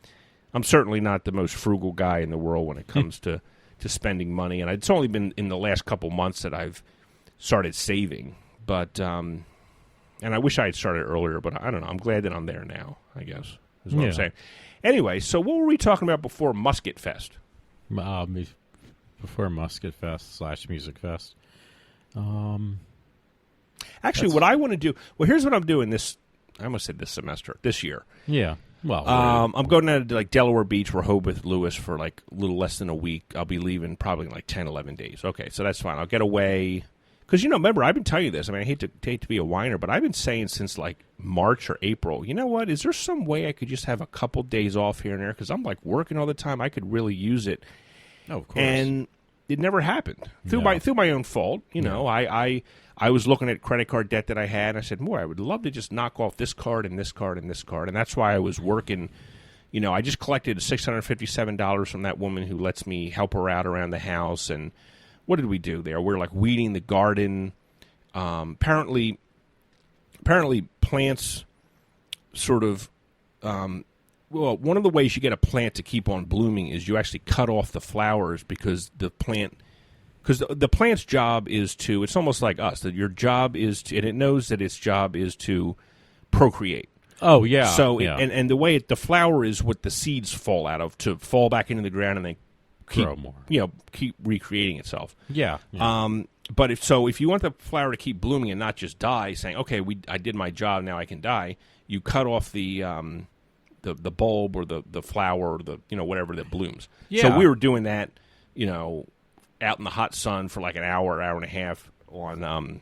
certainly not the most frugal guy in the world when it comes to spending money, and it's only been in the last couple months that I've started saving. But and I wish I had started earlier, but I don't know. I'm glad that I'm there now, I guess, is what I'm saying. Anyway, so what were we talking about before Musik Fest? Before Musik Fest / Musik Fest. Actually, what I want to do... Well, here's what I'm doing this I almost said this year. Yeah. Well, I'm going down to like Delaware Beach, Rehoboth, Lewis for like a little less than a week. I'll be leaving probably in like 10, 11 days. Okay, so that's fine. I'll get away. Because, remember, I've been telling you this. I mean, I hate to be a whiner, but I've been saying since like March or April, you know what? Is there some way I could just have a couple days off here and there? Because I'm like working all the time. I could really use it. Oh, of course. And it never happened through my own fault. I was looking at credit card debt that I had, and I said, boy, I would love to just knock off this card and this card and this card. And that's why I was working. I just collected $657 from that woman who lets me help her out around the house. And what did we do there? We're like weeding the garden. Apparently plants sort of one of the ways you get a plant to keep on blooming is you actually cut off the flowers because the plant's job is to, it's almost like us, that your job is to, and it knows that its job is to procreate. Oh, yeah. So, and the way the flower is what the seeds fall out of, to fall back into the ground and they grow more. Keep recreating itself. Yeah. But if you want the flower to keep blooming and not just die, saying, okay, I did my job, now I can die, you cut off the bulb or the flower or the whatever that blooms. Yeah. So we were doing that, out in the hot sun for like an hour and a half on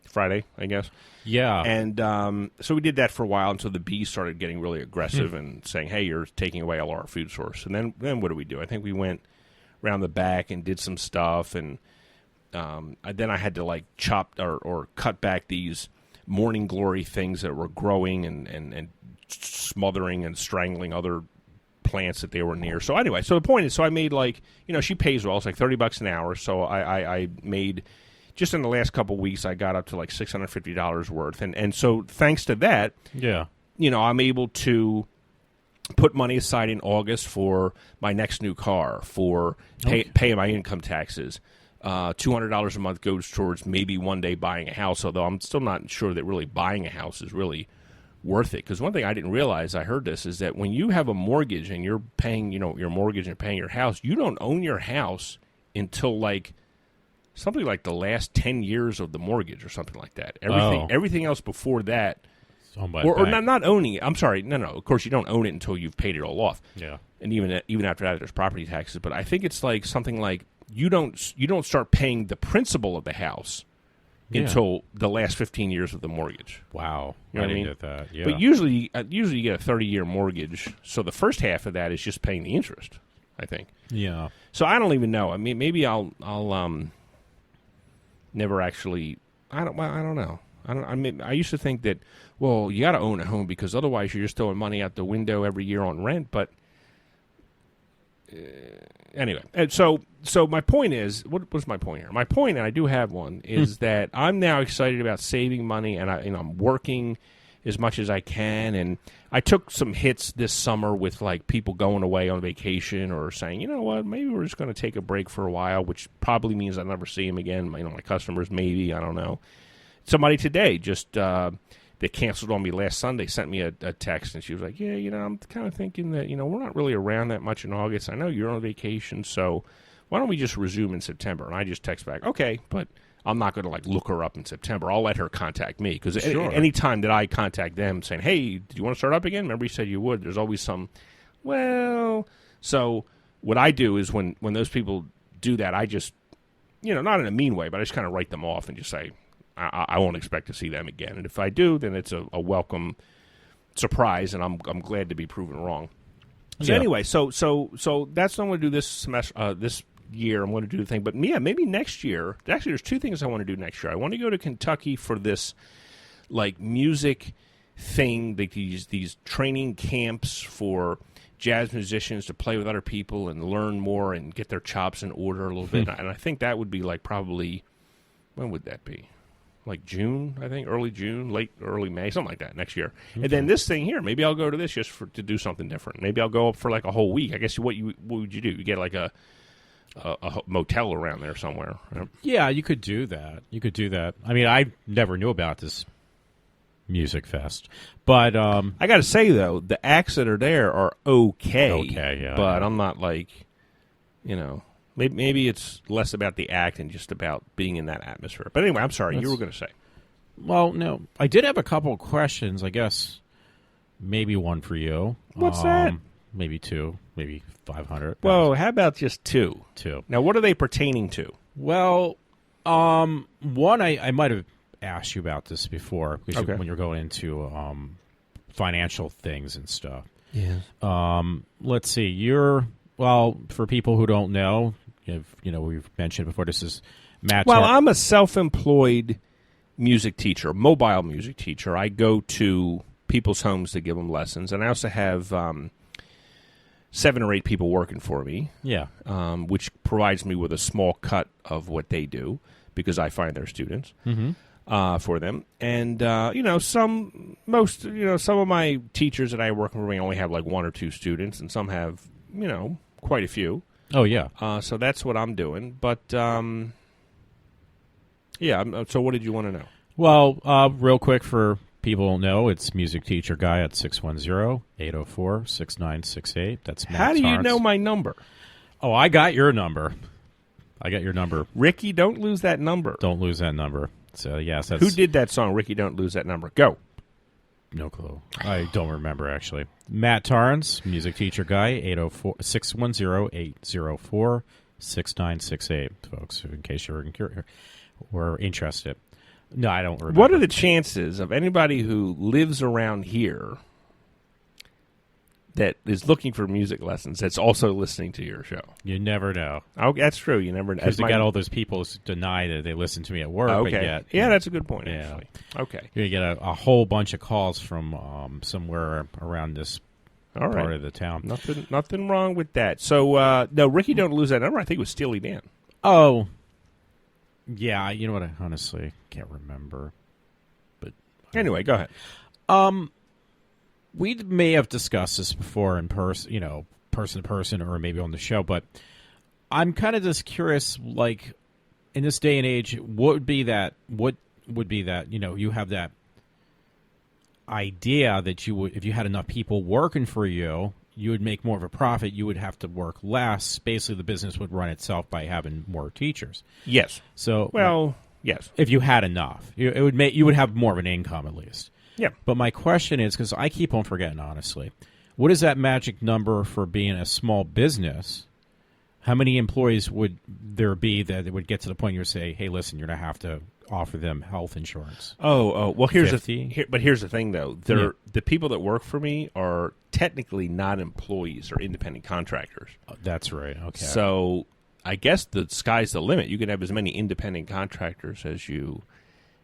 Friday, I guess. Yeah. And so we did that for a while until the bees started getting really aggressive and saying, hey, you're taking away all our food source. And then what did we do? I think we went around the back and did some stuff. And then I had to like chop or cut back these morning glory things that were growing and smothering and strangling other plants that they were near. So anyway, so the point is, so I made like, she pays well. It's like $30 an hour. So I made, just in the last couple of weeks, I got up to like $650 worth. And so thanks to that, I'm able to put money aside in August for my next new car, for paying my income taxes. $200 a month goes towards maybe one day buying a house, although I'm still not sure that really buying a house is really worth it. Because one thing I didn't realize, I heard this, is that when you have a mortgage and you're paying, your mortgage and paying your house, you don't own your house until like something like the last 10 years of the mortgage or something like that. Everything else before that, or not owning it. I'm sorry, no. Of course, you don't own it until you've paid it all off. Yeah, and even after that, there's property taxes. But I think it's like something like you don't start paying the principal of the house until the last 15 years of the mortgage. Wow. You know what I mean? Get that. Yeah. But usually you get a 30-year mortgage, so the first half of that is just paying the interest, I think. Yeah. So I don't even know. I mean, maybe I'll never actually. I don't know. I used to think that, well, you got to own a home because otherwise you're just throwing money out the window every year on rent. But anyway, and so my point is, what was my point here? My point, and I do have one, is that I'm now excited about saving money, and I'm working as much as I can. And I took some hits this summer with like people going away on vacation or saying, you know what, maybe we're just going to take a break for a while, which probably means I'll never see them again. My customers, maybe, I don't know. Somebody today just they canceled on me last Sunday, sent me a text, and she was like, yeah, I'm kind of thinking that, we're not really around that much in August. I know you're on vacation, so why don't we just resume in September? And I just text back, okay, but I'm not going to, like, look her up in September. I'll let her contact me, because any time that I contact them saying, hey, do you want to start up again? Remember you said you would. There's always some, so what I do is when those people do that, I just, not in a mean way, but I just kind of write them off and just say, I won't expect to see them again. And if I do, then it's a welcome surprise, and I'm glad to be proven wrong. So anyway, so that's what I'm going to do this semester, this year. I'm going to do the thing. But maybe next year. Actually, there's two things I want to do next year. I want to go to Kentucky for this like music thing, like these training camps for jazz musicians to play with other people and learn more and get their chops in order a little bit. And I think that would be like probably, when would that be? Like June, I think, early June, early May, something like that next year. Okay. And then this thing here, maybe I'll go to this just to do something different. Maybe I'll go up for like a whole week. I guess what would you do? You get like a motel around there somewhere. Right? Yeah, you could do that. I mean, I never knew about this Musik Fest, but I got to say though, the acts that are there are okay. Okay, yeah. But I'm not like, Maybe it's less about the act and just about being in that atmosphere. But anyway, I'm sorry. You were going to say. Well, no, I did have a couple of questions. I guess maybe one for you. What's that? Maybe two, maybe 500. Whoa, how about just two? Two. Now, what are they pertaining to? Well, one I might have asked you about this before because Okay. when you're going into financial things and stuff. Yes. Let's see. For people who don't know, we've mentioned before. This is Matt. Well, I'm a self-employed music teacher, mobile music teacher. I go to people's homes to give them lessons, and I also have 7 or 8 people working for me. Yeah. Which provides me with a small cut of what they do because I find their students for them. And some of my teachers that I work with only have like 1 or 2 students, and some have quite a few. Oh yeah. So that's what I'm doing. But so what did you want to know? Well, real quick for people who don't know, it's Music Teacher Guy at 610-804-6968. That's Matt How do you Torrence. know my number? Oh, I got your number. Ricky, don't lose that number. Don't lose that number. So, yes, that's... Who did that song, Ricky, Don't Lose That Number? Go. No clue. I don't remember, actually. Matt Torrence, Music Teacher Guy, 610-804-6968, folks, in case you were interested. No, I don't remember. What are the chances of anybody who lives around here that is looking for music lessons that's also listening to your show? You never know. Oh, that's true. You never know. Because you got all those people who deny that they listen to me at work. Okay. But yet, yeah, that's a good point, Yeah. actually. Okay. You get a whole bunch of calls from somewhere around this All right. part of the town. Nothing wrong with that. So, no, Ricky, Don't Lose That Number, I think it was Steely Dan. Oh, yeah. You know what? I honestly can't remember. But Anyway, go ahead. we may have discussed this before in person, person to person, or maybe on the show. But I'm kind of just curious, like in this day and age, what would be that? You have that idea that you would, if you had enough people working for you, you would make more of a profit. You would have to work less. Basically, the business would run itself by having more teachers. Yes. So, yes. if you had enough, you would have more of an income at least. Yeah. But my question is, because I keep on forgetting, honestly, what is that magic number for being a small business? How many employees would there be that it would get to the point you would say, "Hey, listen, you're going to have to offer them health insurance"? Well, here's 50? But here's the thing, though. The people that work for me are technically not employees or independent contractors. Oh, that's right. Okay. So I guess the sky's the limit. You can have as many independent contractors as you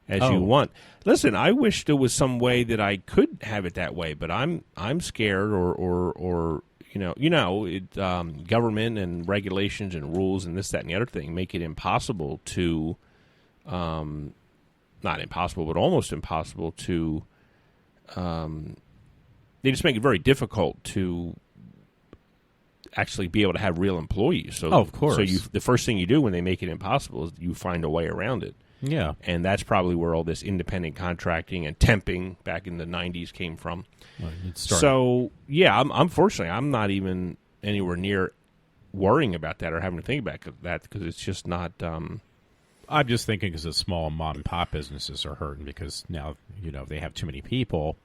want. Listen, I wish there was some way that I could have it that way, but I'm scared or government and regulations and rules and this, that, and the other thing make it impossible to, not impossible, but almost impossible to, they just make it very difficult to actually be able to have real employees. So, of course. So the first thing you do when they make it impossible is you find a way around it. Yeah. And that's probably where all this independent contracting and temping back in the 90s came from. So, yeah, unfortunately, I'm not even anywhere near worrying about that or having to think about that because it's just not... I'm just thinking because the small mom-and-pop businesses are hurting because now, they have too many people.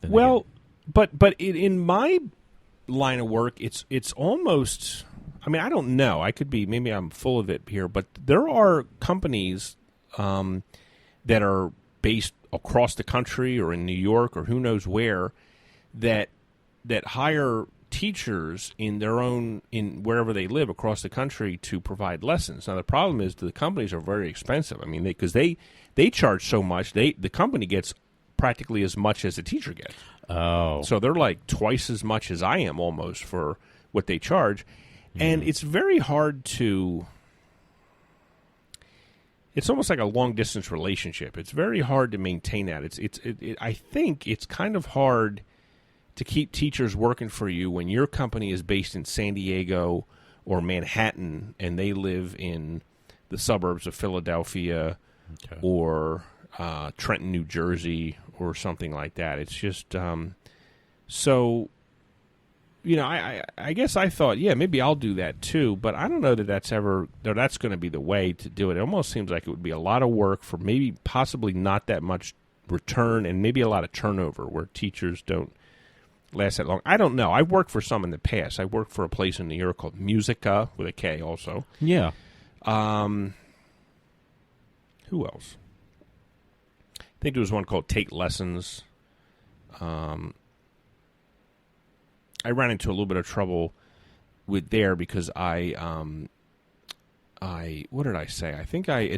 Well, but in my line of work, it's almost... I mean, I don't know. Maybe I'm full of it here, but there are companies that are based across the country or in New York or who knows where that hire teachers in wherever they live across the country to provide lessons. Now, the problem is the companies are very expensive. I mean, because they charge so much, the company gets practically as much as the teacher gets. Oh. So they're like twice as much as I am almost for what they charge. And it's very hard to... It's almost like a long-distance relationship. It's very hard to maintain that. I think it's kind of hard to keep teachers working for you when your company is based in San Diego or Manhattan and they live in the suburbs of Philadelphia or Trenton, New Jersey or something like that. It's just... So... I guess I thought, yeah, maybe I'll do that too, but I don't know that that's going to be the way to do it. It almost seems like it would be a lot of work for maybe possibly not that much return and maybe a lot of turnover where teachers don't last that long. I don't know. I've worked for some in the past. I worked for a place in New York called Musik with a K also. Yeah. Who else? I think there was one called Take Lessons. I ran into a little bit of trouble with there because I what did I say? I think I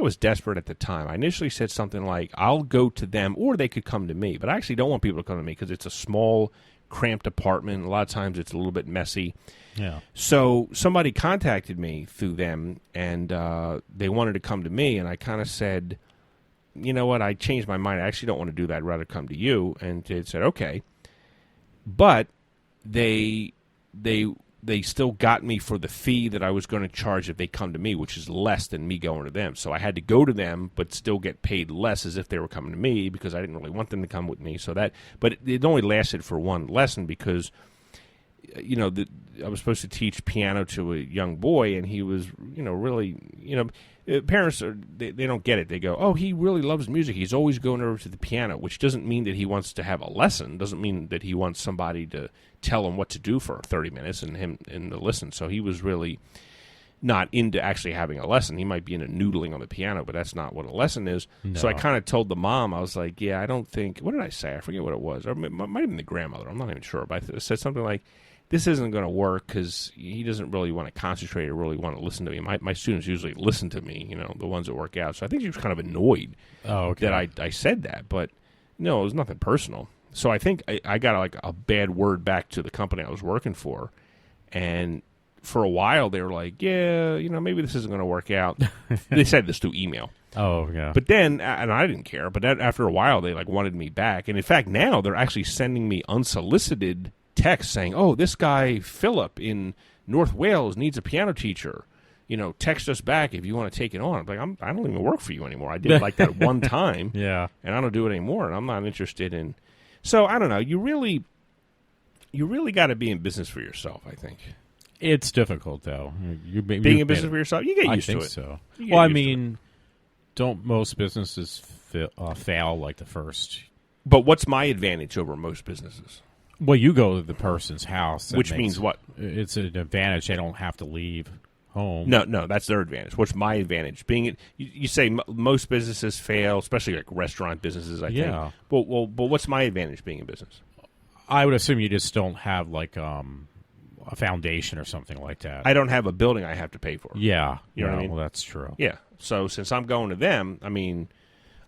was desperate at the time. I initially said something like, I'll go to them or they could come to me. But I actually don't want people to come to me because it's a small, cramped apartment. A lot of times it's a little bit messy. Yeah. So somebody contacted me through them and they wanted to come to me. And I kind of said, you know what? I changed my mind. I actually don't want to do that. I'd rather come to you. And they said, okay. But they still got me for the fee that I was going to charge if they come to me, which is less than me going to them. So I had to go to them, but still get paid less as if they were coming to me because I didn't really want them to come with me. But it only lasted for one lesson because, I was supposed to teach piano to a young boy, and he was, really, parents they don't get it. They go, oh, he really loves music. He's always going over to the piano, which doesn't mean that he wants to have a lesson. Doesn't mean that he wants somebody to tell him what to do for 30 minutes and to listen. So he was really not into actually having a lesson. He might be into noodling on the piano, but that's not what a lesson is. No. So I kind of told the mom, I was like, yeah, I don't think, what did I say? I forget what it was. Or it might have been the grandmother. I'm not even sure. But I said something like, this isn't going to work because he doesn't really want to concentrate or really want to listen to me. My students usually listen to me, the ones that work out. So I think she was kind of annoyed that I said that. But no, it was nothing personal. So I think I got like a bad word back to the company I was working for. And for a while they were like, yeah, maybe this isn't going to work out. They said this through email. Oh, yeah. But then, and I didn't care, but after a while they like wanted me back. And in fact, now they're actually sending me unsolicited text saying, oh, this guy Philip in North Wales needs a piano teacher. Text us back if you want to take it on. I'm like, I don't even work for you anymore. I did it like that one time, yeah, and I don't do it anymore. And I'm not interested in. So I don't know. You really got to be in business for yourself. I think it's difficult though. Being in business for yourself, you get used to it. So. Well, I mean, don't most businesses fail like the first? But what's my advantage over most businesses? Well, you go to the person's house. Which means what? It's an advantage. They don't have to leave home. No, that's their advantage. What's my advantage? You say most businesses fail, especially like restaurant businesses, I think. Yeah. But what's my advantage being in business? I would assume you just don't have like a foundation or something like that. I don't have a building I have to pay for. Yeah. You know what I mean? Well, that's true. Yeah. So since I'm going to them, I mean,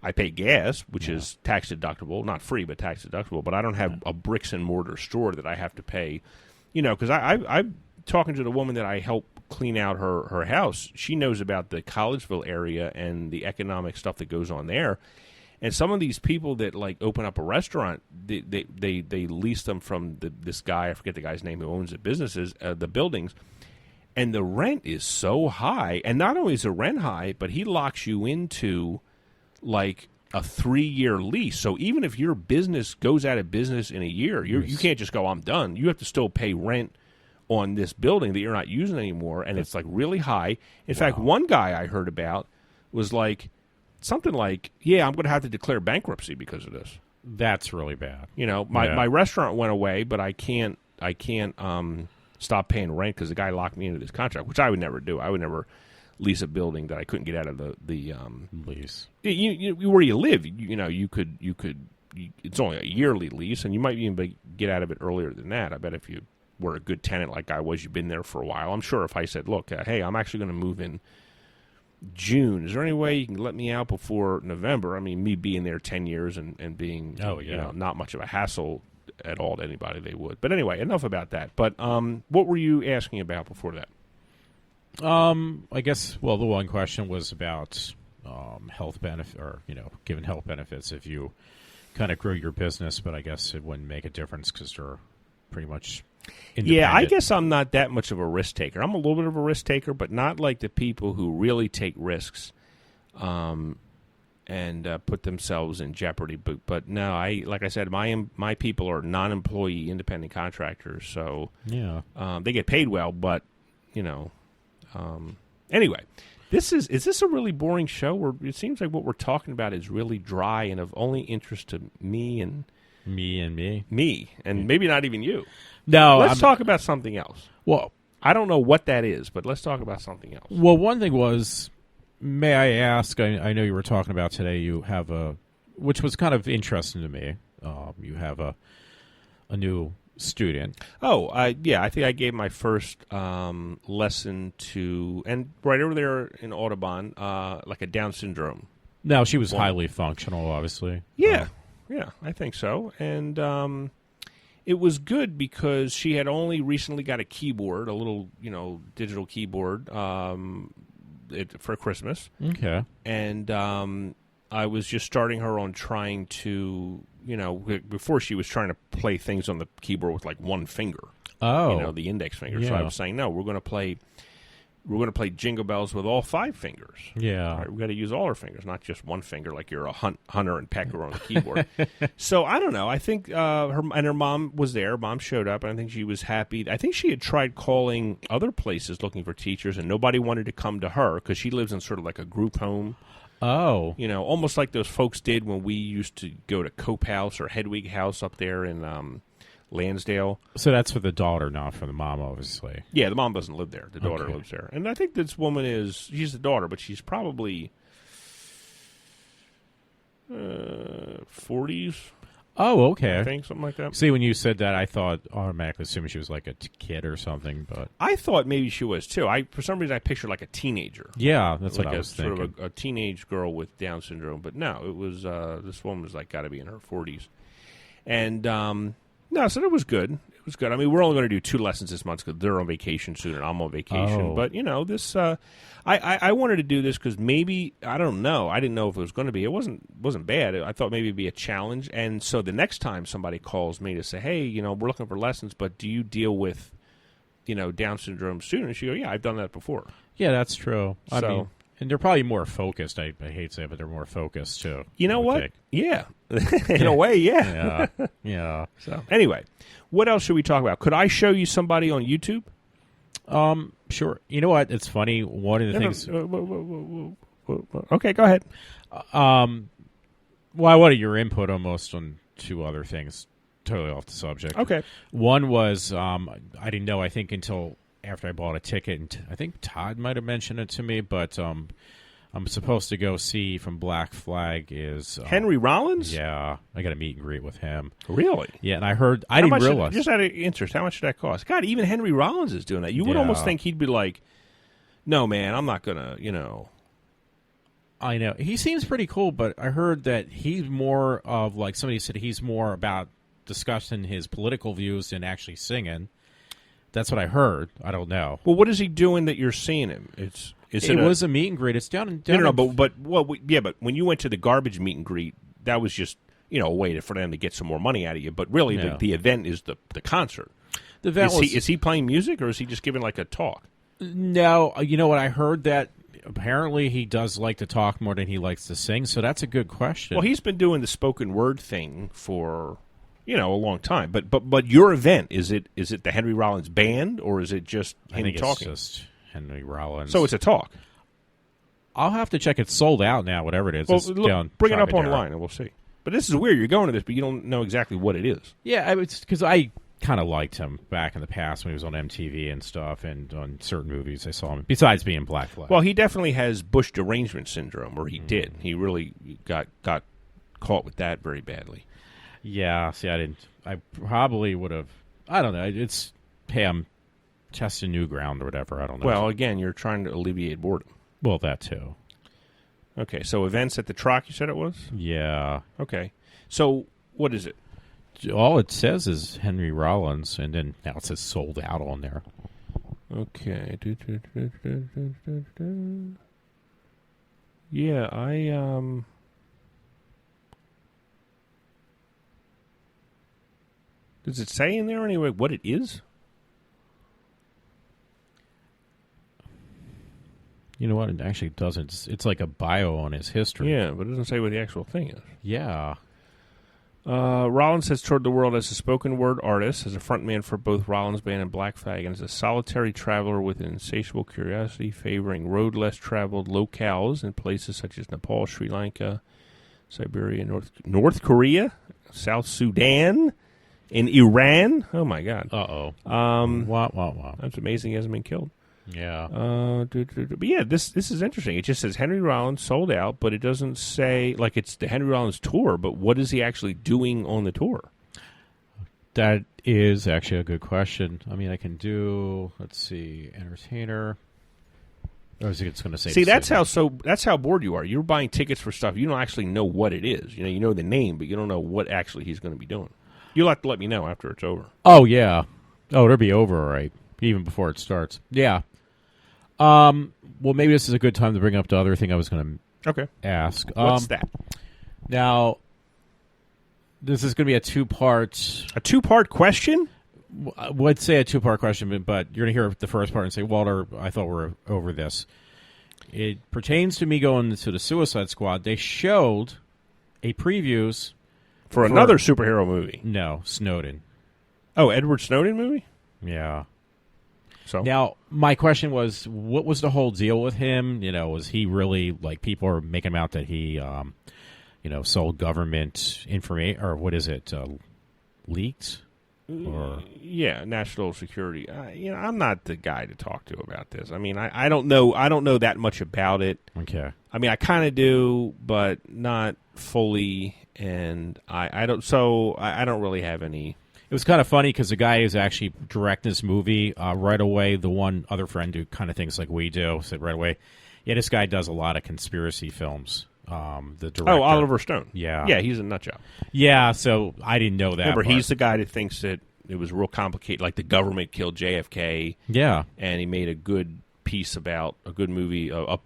I pay gas, which is tax deductible, not free, but tax deductible. But I don't have a bricks and mortar store that I have to pay, because I'm talking to the woman that I help clean out her house. She knows about the Collegeville area and the economic stuff that goes on there. And some of these people that like open up a restaurant, they lease them from this guy. I forget the guy's name who owns the businesses, the buildings. And the rent is so high. And not only is the rent high, but he locks you into like a 3-year lease. So even if your business goes out of business in a year, you can't just go, I'm done. You have to still pay rent on this building that you're not using anymore, and it's like really high. In fact, one guy I heard about was like something like, yeah, I'm going to have to declare bankruptcy because of this. That's really bad. My restaurant went away, but I can't stop paying rent because the guy locked me into this contract, which I would never do. I would never lease a building that I couldn't get out of the lease. Where you live, you could. It's only a yearly lease, and you might even get out of it earlier than that. I bet if you were a good tenant like I was, you've been there for a while. I'm sure if I said, look, hey, I'm actually going to move in June. Is there any way you can let me out before November? I mean, me being there 10 years and being not much of a hassle at all to anybody, they would. But anyway, enough about that. But what were you asking about before that? I guess, the one question was about health benefit, or, giving health benefits if you kind of grew your business, but I guess it wouldn't make a difference because they're pretty much independent. Yeah, I guess I'm not that much of a risk taker. I'm a little bit of a risk taker, but not like the people who really take risks. And and put themselves in jeopardy. But no, like I said, my people are non-employee independent contractors, so Yeah. they get paid well. But anyway, is this a really boring show? Where it seems like what we're talking about is really dry and of only interest to me and maybe not even you. No, let's talk about something else. Well, I don't know what that is, but let's talk about something else. Well, one thing was, may I ask? I know you were talking about today. You have which was kind of interesting to me. You have a new student. Oh, yeah. I think I gave my first lesson to, and right over there in Audubon, like a Down syndrome. Now, she was highly functional, obviously. Yeah, yeah, I think so. And it was good because she had only recently got a keyboard, a little, digital keyboard for Christmas. Okay. And I was just starting her on trying to, before she was trying to play things on the keyboard with like one finger. Oh. The index finger. Yeah. So I was saying, no, we're going to play Jingle Bells with all 5 fingers. Yeah. All right, we've got to use all our fingers, not just one finger like you're a hunter and pecker on the keyboard. So I don't know. I think her mom was there. Mom showed up, and I think she was happy. I think she had tried calling other places looking for teachers, and nobody wanted to come to her because she lives in sort of like a group home. Oh. Almost like those folks did when we used to go to Cope House or Hedwig House up there in Lansdale. So that's for the daughter, not for the mom, obviously. Yeah, the mom doesn't live there. The daughter lives there. And I think this woman she's the daughter, but she's probably 40s. Oh, okay. I think, something like that. See, when you said that, I thought automatically assuming she was like a kid or something, but I thought maybe she was, too. For some reason, I pictured like a teenager. Yeah, that's like what I was thinking. Sort of a teenage girl with Down syndrome. But no, it was, this woman was like got to be in her 40s. And, no, so it was good. It was good. I mean, we're only going to do 2 lessons this month because they're on vacation soon and I'm on vacation. Oh. But, this, I wanted to do this because maybe, I don't know. I didn't know if it was going to be. It wasn't bad. I thought maybe it'd be a challenge. And so the next time somebody calls me to say, hey, we're looking for lessons, but do you deal with, Down syndrome students? You go, yeah, I've done that before. Yeah, that's true. I So- mean, and they're probably more focused. I hate to say it, but they're more focused, too. You know I would what? think. Yeah. In a way, yeah. Yeah. Yeah. So anyway, what else should we talk about? Could I show you somebody on YouTube? Sure. You know what? It's funny. One of the things. Okay, go ahead. Well, I wanted your input almost on 2 other things. Totally off the subject. Okay. One was I didn't know. I think until after I bought a ticket, and I think Todd might have mentioned it to me. But I'm supposed to go see from Black Flag is Henry Rollins? Yeah, I got a meet and greet with him. Really? Yeah, and I heard I didn't realize. Just out of interest, how much did that cost? God, even Henry Rollins is doing that. You would almost think he'd be like, no, man, I'm not going to, I know. He seems pretty cool, but I heard that he's more of, like somebody said, he's more about discussing his political views than actually singing. That's what I heard. I don't know. Well, what is he doing that you're seeing him? It was a meet and greet. It's down in... No, but when you went to the garbage meet and greet, that was just, a way for them to get some more money out of you. But really, the event is the concert. The event is he playing music, or is he just giving like a talk? No, you know what? I heard that apparently he does like to talk more than he likes to sing, so that's a good question. Well, he's been doing the spoken word thing for, a long time. But your event, is it the Henry Rollins Band, or is it just him I think talking? It's just Henry Rollins. So it's a talk. I'll have to check. It's sold out now, whatever it is. Well, It's look, bring it up Tribadero. online and we'll see. But this is weird. You're going to this, but you don't know exactly what it is. Yeah, it's because I kind of liked him back in the past when he was on MTV and stuff, and on certain movies I saw him, besides being Black Flag. Well, he definitely has Bush derangement syndrome, or he did. He really got caught with that very badly. Yeah, see, I probably would have, I don't know, it's, hey, I'm testing new ground or whatever, I don't know. Well, again, you're trying to alleviate boredom. Well, that too. Okay, so events at the Troc, you said it was? Yeah. Okay. So, what is it? All it says is Henry Rollins, and then now it says sold out on there. Okay. Yeah, does it say in there anyway what it is? You know what? It actually doesn't. It's like a bio on his history. Yeah, but it doesn't say what the actual thing is. Yeah. Rollins has toured the world as a spoken word artist, as a frontman for both Rollins Band and Black Flag, and as a solitary traveler with an insatiable curiosity, favoring road less traveled locales in places such as Nepal, Sri Lanka, Siberia, North Korea, South Sudan, and Iran. Oh my God! Uh-oh. Wow. That's amazing. He hasn't been killed. Yeah. But yeah, this is interesting. It just says Henry Rollins sold out, but it doesn't say, like, it's the Henry Rollins tour, but what is he actually doing on the tour? That is actually a good question. I mean, I can do, let's see, entertainer. Or is it going to say? See, that's how bored you are. You're buying tickets for stuff you don't actually know what it is. You know the name, but you don't know what actually he's going to be doing. You'll have to let me know after it's over. Oh yeah. Oh, it'll be over, all right, even before it starts. Yeah. Well, maybe this is a good time to bring up the other thing I was going to ask. What's that? Now, this is going to be a two-part... A two-part question? I would say a two-part question, but you're going to hear the first part and say, Walter, I thought we were over this. It pertains to me going to the Suicide Squad. They showed a previews... For another superhero movie? No, Snowden. Oh, Edward Snowden movie? Yeah. So now, my question was, what was the whole deal with him? Was he really, like, people are making him out that he, sold government information, or what is it, leaked? Or yeah, national security. I'm not the guy to talk to about this. I mean, I don't know. I don't know that much about it. Okay. I mean, I kind of do, but not fully, and I don't. So I don't really have any. It was kind of funny because the guy who's actually directing this movie right away, the one other friend who kind of thinks like we do, said right away, yeah, this guy does a lot of conspiracy films. The director. Oh, Oliver Stone. Yeah. Yeah, he's a nut job. Yeah, so I didn't know that. Remember, part. he's the guy that thinks that it was real complicated, like the government killed JFK. Yeah. And he made a good piece about a good movie, a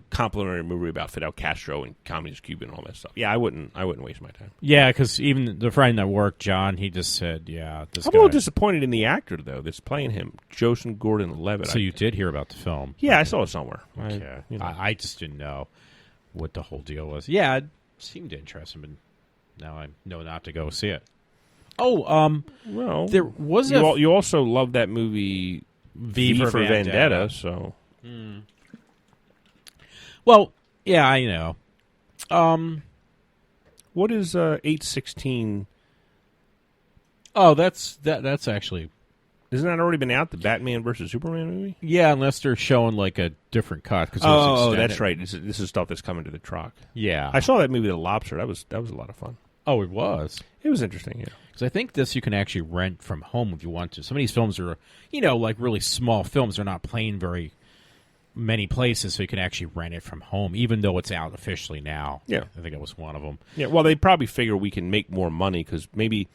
complimentary movie about Fidel Castro and Communist Cuba and all that stuff. Yeah, I wouldn't waste my time. Yeah, because even the friend that worked, John, he just said, yeah, this I'm guy. a little disappointed in the actor, though, that's playing him, Joseph Gordon-Levitt. So you did hear about the film? Yeah, I saw it somewhere. Okay. I just didn't know what the whole deal was. Yeah, it seemed interesting, but now I know not to go see it. Oh, well, there was you also love that movie V for Vendetta, so. Well, yeah, I know. What is 8/16? Oh, that's actually. Isn't that already been out? The Batman versus Superman movie? Yeah, unless they're showing like a different cut. Oh, that's right. This is stuff that's coming to the truck. Yeah, I saw that movie, The Lobster. That was a lot of fun. Oh, it was. It was interesting. Yeah, because I think this you can actually rent from home if you want to. Some of these films are, like really small films. They're not playing very many places, so you can actually rent it from home, even though it's out officially now. Yeah, I think it was one of them. Yeah, well, they probably figure we can make more money because maybe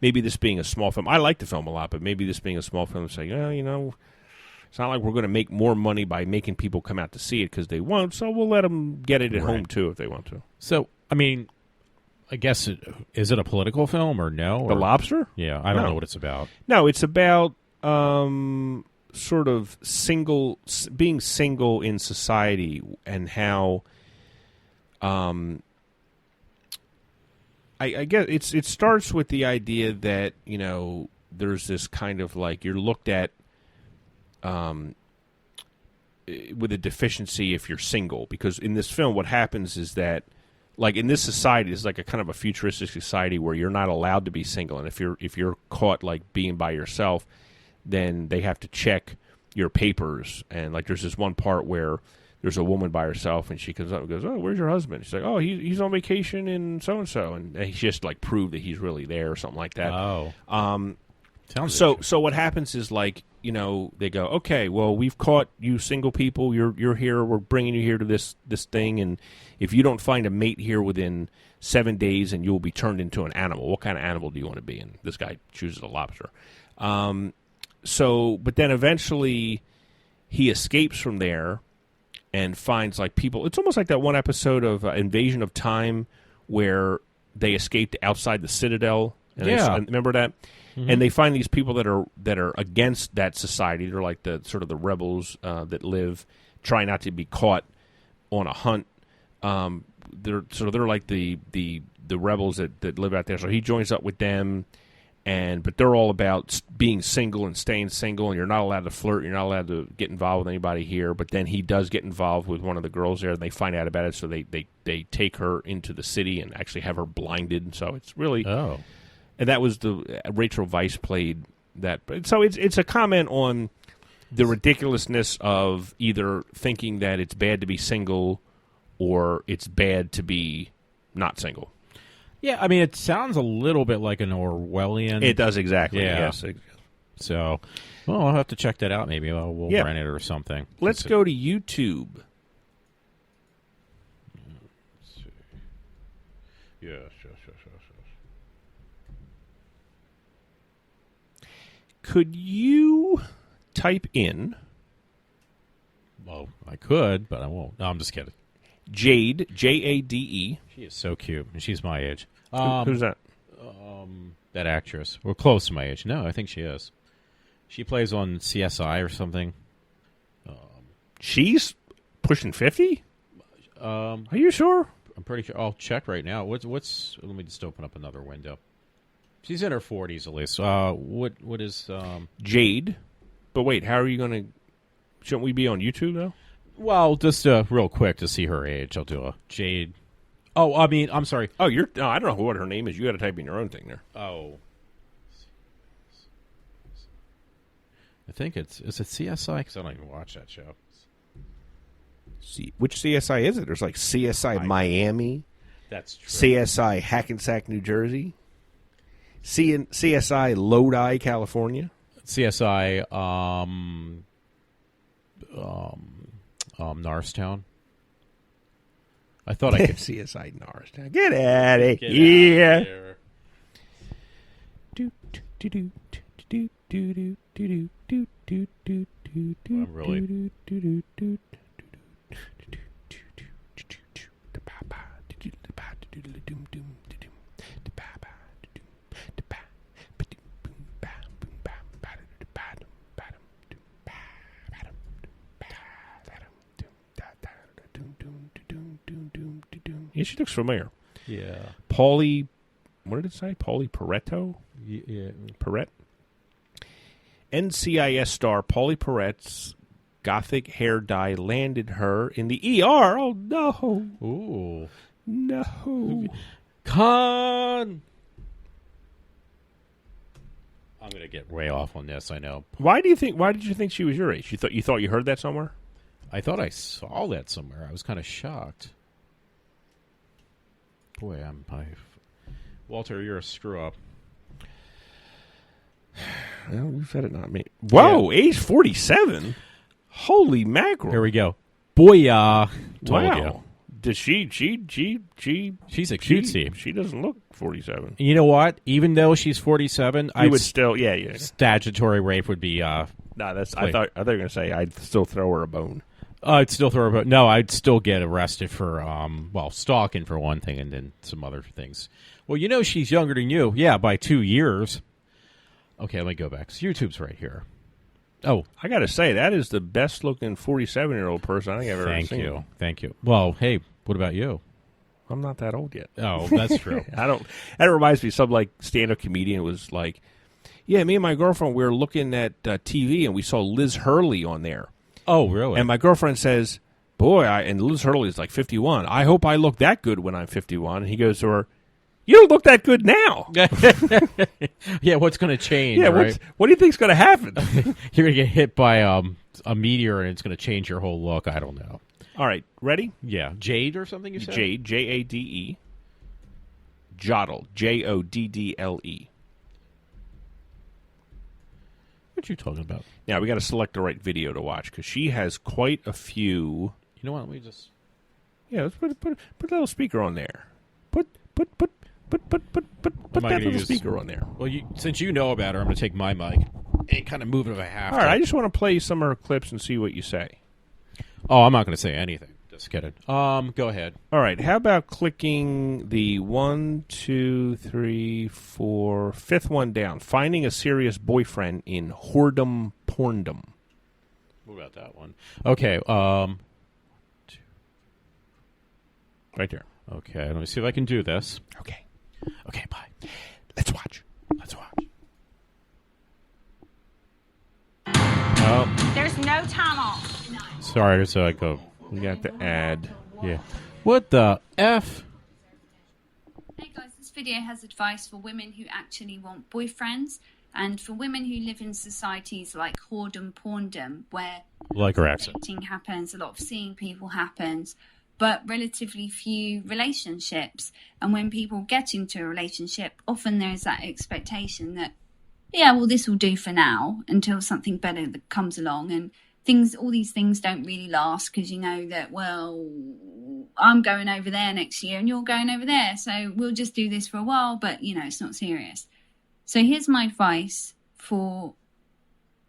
this being a small film, I like the film a lot, but maybe this being a small film, say, it's not like we're going to make more money by making people come out to see it because they won't, so we'll let them get it at home too if they want to. So, I mean, I guess, is it a political film or no? The Lobster? Yeah, I don't know what it's about. No, it's about sort of being single in society and how I guess it starts with the idea that, there's this kind of like you're looked at with a deficiency if you're single, because in this film what happens is that, like, in this society, it's like a kind of a futuristic society where you're not allowed to be single, and if you're caught like being by yourself, then they have to check your papers. And like there's this one part where there's a woman by herself, and she comes up and goes, "Oh, where's your husband?" She's like, "Oh, he's on vacation in so and so," and he's just like prove that he's really there or something like that. Oh, sounds so what happens is, like, they go, "Okay, well, we've caught you single people. You're here. We're bringing you here to this thing, and if you don't find a mate here within 7 days, and you'll be turned into an animal. What kind of animal do you want to be?" And this guy chooses a lobster. But then eventually he escapes from there and finds like people. It's almost like that one episode of Invasion of Time where they escaped outside the Citadel. And remember that? Mm-hmm. And they find these people that are against that society. They're like the sort of the rebels that live try not to be caught on a hunt. They're like the rebels that live out there. So he joins up with them, but they're all about being single and staying single, and you're not allowed to flirt. You're not allowed to get involved with anybody here. But then he does get involved with one of the girls there, and they find out about it. So they take her into the city and actually have her blinded. So it's really and that was the Rachel Weisz played that. So it's a comment on the ridiculousness of either thinking that it's bad to be single or it's bad to be not single. Yeah, I mean, it sounds a little bit like an Orwellian. It does exactly. Yeah. Yes. So, well, I'll have to check that out. Maybe we'll rent it or something. Let's go to YouTube. Let's see. Yes. Could you type in? Well, I could, but I won't. No, I'm just kidding. Jade, Jade. She is so cute, and she's my age. Who's that? That actress. We're close to my age. No, I think she is. She plays on CSI or something. She's pushing 50? Are you sure? I'm pretty sure. I'll check right now. What's? Let me just open up another window. She's in her 40s at least. What is Jade? But wait, how are you going to? Shouldn't we be on YouTube though? Well, just real quick to see her age, I'll do a Jade. Oh, I mean, I'm sorry. Oh, I don't know what her name is. You got to type in your own thing there. Oh, I think is it CSI? Because I don't even watch that show. See, which CSI is it? There's like CSI Miami. That's true. CSI Hackensack, New Jersey. CSI Lodi, California. CSI Norristown. I thought I could CSI Norristown. Get out of here. I'm really. Yeah, she looks familiar. Yeah. Paulie, what did it say? Paulie Pareto? Yeah. Perrette? NCIS star Paulie Perrette's gothic hair dye landed her in the ER. Oh, no. Ooh. No. Con. I'm going to get way off on this, I know. Why did you think she was your age? You thought you heard that somewhere? I thought I saw that somewhere. I was kind of shocked. Boy, Walter, you're a screw-up. Well, you said it, not me. Whoa, yeah. Age 47? Holy mackerel. Here we go. Booyah. Told wow. you. Does she's a cutesy. She doesn't look 47. You know what? Even though she's 47, I would still, yeah. Statutory rape would be. No, that's. I thought you were gonna say I'd still throw her a bone. I'd still throw her. No, I'd still get arrested for stalking for one thing, and then some other things. Well, you know she's younger than you. Yeah, by 2 years. Okay, let me go back. So YouTube's right here. Oh, I got to say that is the best looking 47-year-old person I think I've ever seen. Thank you. Well, hey, what about you? I'm not that old yet. Oh, that's true. That reminds me of some like stand-up comedian was like, yeah, me and my girlfriend, we were looking at TV and we saw Liz Hurley on there. Oh, really? And my girlfriend says, boy, and Liz Hurley is like 51. I hope I look that good when I'm 51. And he goes to her, you don't look that good now. Yeah, what's going to change? Yeah, right? What do you think's going to happen? You're going to get hit by a meteor and it's going to change your whole look. I don't know. All right, ready? Yeah. Jade or something you said? Jade, Jade. Joddle, Joddle. What you talking about? Now, we got to select the right video to watch because she has quite a few. You know what? Let me just. Yeah, let's put a little speaker on there. Put that little speaker on there. Well, since you know about her, I'm going to take my mic and kind of move it if I have to. All right, I just want to play some of her clips and see what you say. Oh, I'm not going to say anything. Just kidding. Go ahead. All right, how about clicking the 1, 2, 3, 4, fifth one down? Finding a serious boyfriend in whoredom porndom. What about that one? Okay. Right there. Okay. Let me see if I can do this. Okay. Okay. Bye. Let's watch. Let's watch. Oh, There's no time off. sorry. There's like a You got the ad. yeah. What the f? Hey guys, this video has advice for women who actually want boyfriends and for women who live in societies like whoredom, porndom, where Like her accent. dating happens, a lot of seeing people happens, but relatively few relationships. And when people get into a relationship, often there is that expectation that, yeah, well, this will do for now until something better that comes along. And all these things don't really last because you know that, well, I'm going over there next year and you're going over there. So we'll just do this for a while, but, you know, it's not serious. So here's my advice for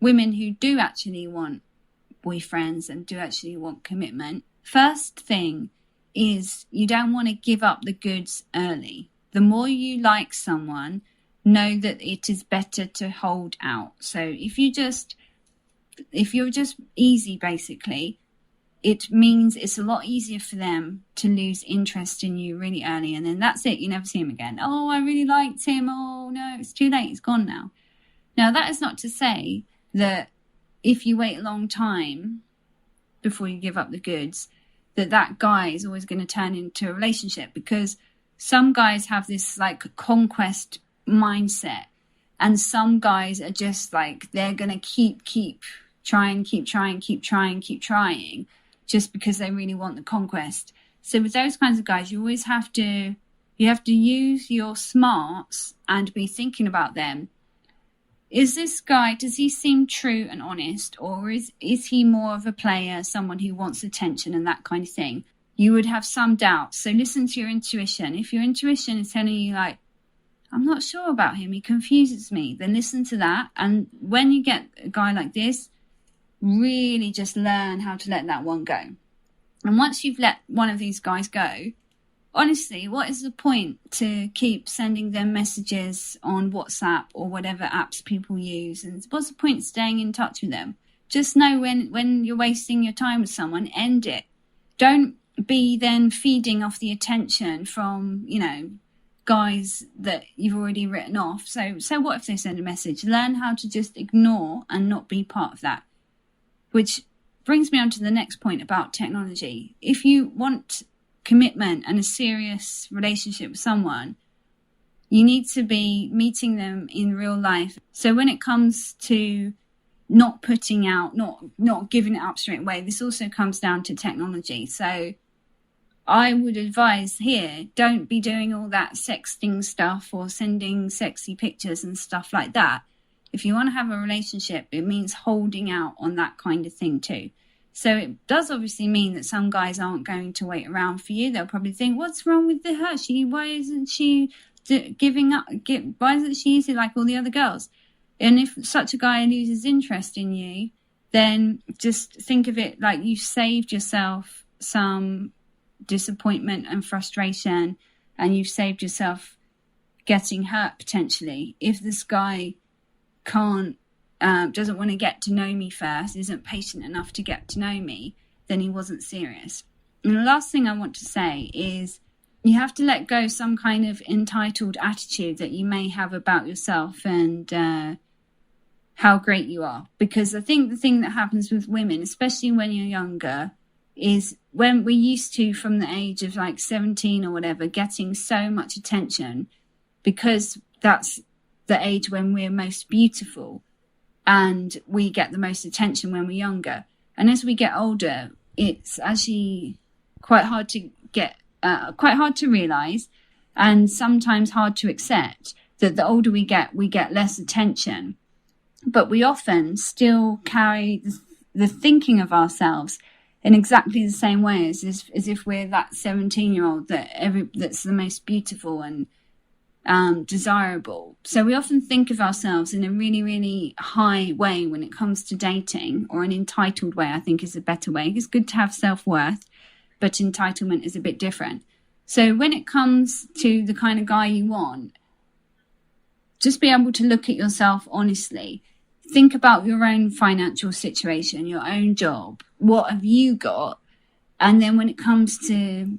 women who do actually want boyfriends and do actually want commitment. First thing is you don't want to give up the goods early. The more you like someone, know that it is better to hold out. So if you're just easy, basically, it means it's a lot easier for them to lose interest in you really early. And then that's it. You never see him again. Oh, I really liked him. Oh, no, it's too late. He's gone now. Now, that is not to say that if you wait a long time before you give up the goods, that guy is always going to turn into a relationship, because some guys have this like conquest mindset and some guys are just like, they're going to keep trying just because they really want the conquest. So with those kinds of guys, you always have to use your smarts and be thinking about them. Is this guy, does he seem true and honest, or is he more of a player, someone who wants attention and that kind of thing? You would have some doubts. So listen to your intuition. If your intuition is telling you like, I'm not sure about him, he confuses me, then listen to that. And when you get a guy like this, really just learn how to let that one go. And once you've let one of these guys go, honestly, what is the point to keep sending them messages on WhatsApp or whatever apps people use? And what's the point of staying in touch with them? Just know when you're wasting your time with someone, end it. Don't be then feeding off the attention from, you know, guys that you've already written off. So what if they send a message? Learn how to just ignore and not be part of that. Which brings me on to the next point about technology. If you want commitment and a serious relationship with someone, you need to be meeting them in real life. So when it comes to not putting out, not giving it up straight away, this also comes down to technology. So I would advise here, don't be doing all that sexting stuff or sending sexy pictures and stuff like that. If you want to have a relationship, it means holding out on that kind of thing too. So it does obviously mean that some guys aren't going to wait around for you. They'll probably think, what's wrong with her? Why isn't she giving up? Why isn't she easy like all the other girls? And if such a guy loses interest in you, then just think of it like you've saved yourself some disappointment and frustration, and you've saved yourself getting hurt potentially. If this guy doesn't want to get to know me first, isn't patient enough to get to know me, then he wasn't serious. And the last thing I want to say is you have to let go some kind of entitled attitude that you may have about yourself and how great you are. Because I think the thing that happens with women, especially when you're younger, is when we're used to, from the age of like 17 or whatever, getting so much attention, because that's the age when we're most beautiful and we get the most attention when we're younger. And as we get older, it's actually quite hard to realize, and sometimes hard to accept, that the older we get less attention. But we often still carry the thinking of ourselves in exactly the same way as if we're that 17-year-old that's the most beautiful and desirable. So we often think of ourselves in a really, really high way when it comes to dating, or an entitled way, I think is a better way. It's good to have self-worth, but entitlement is a bit different. So when it comes to the kind of guy you want, just be able to look at yourself honestly. think about your own financial situation, your own job. What have you got? And then when it comes to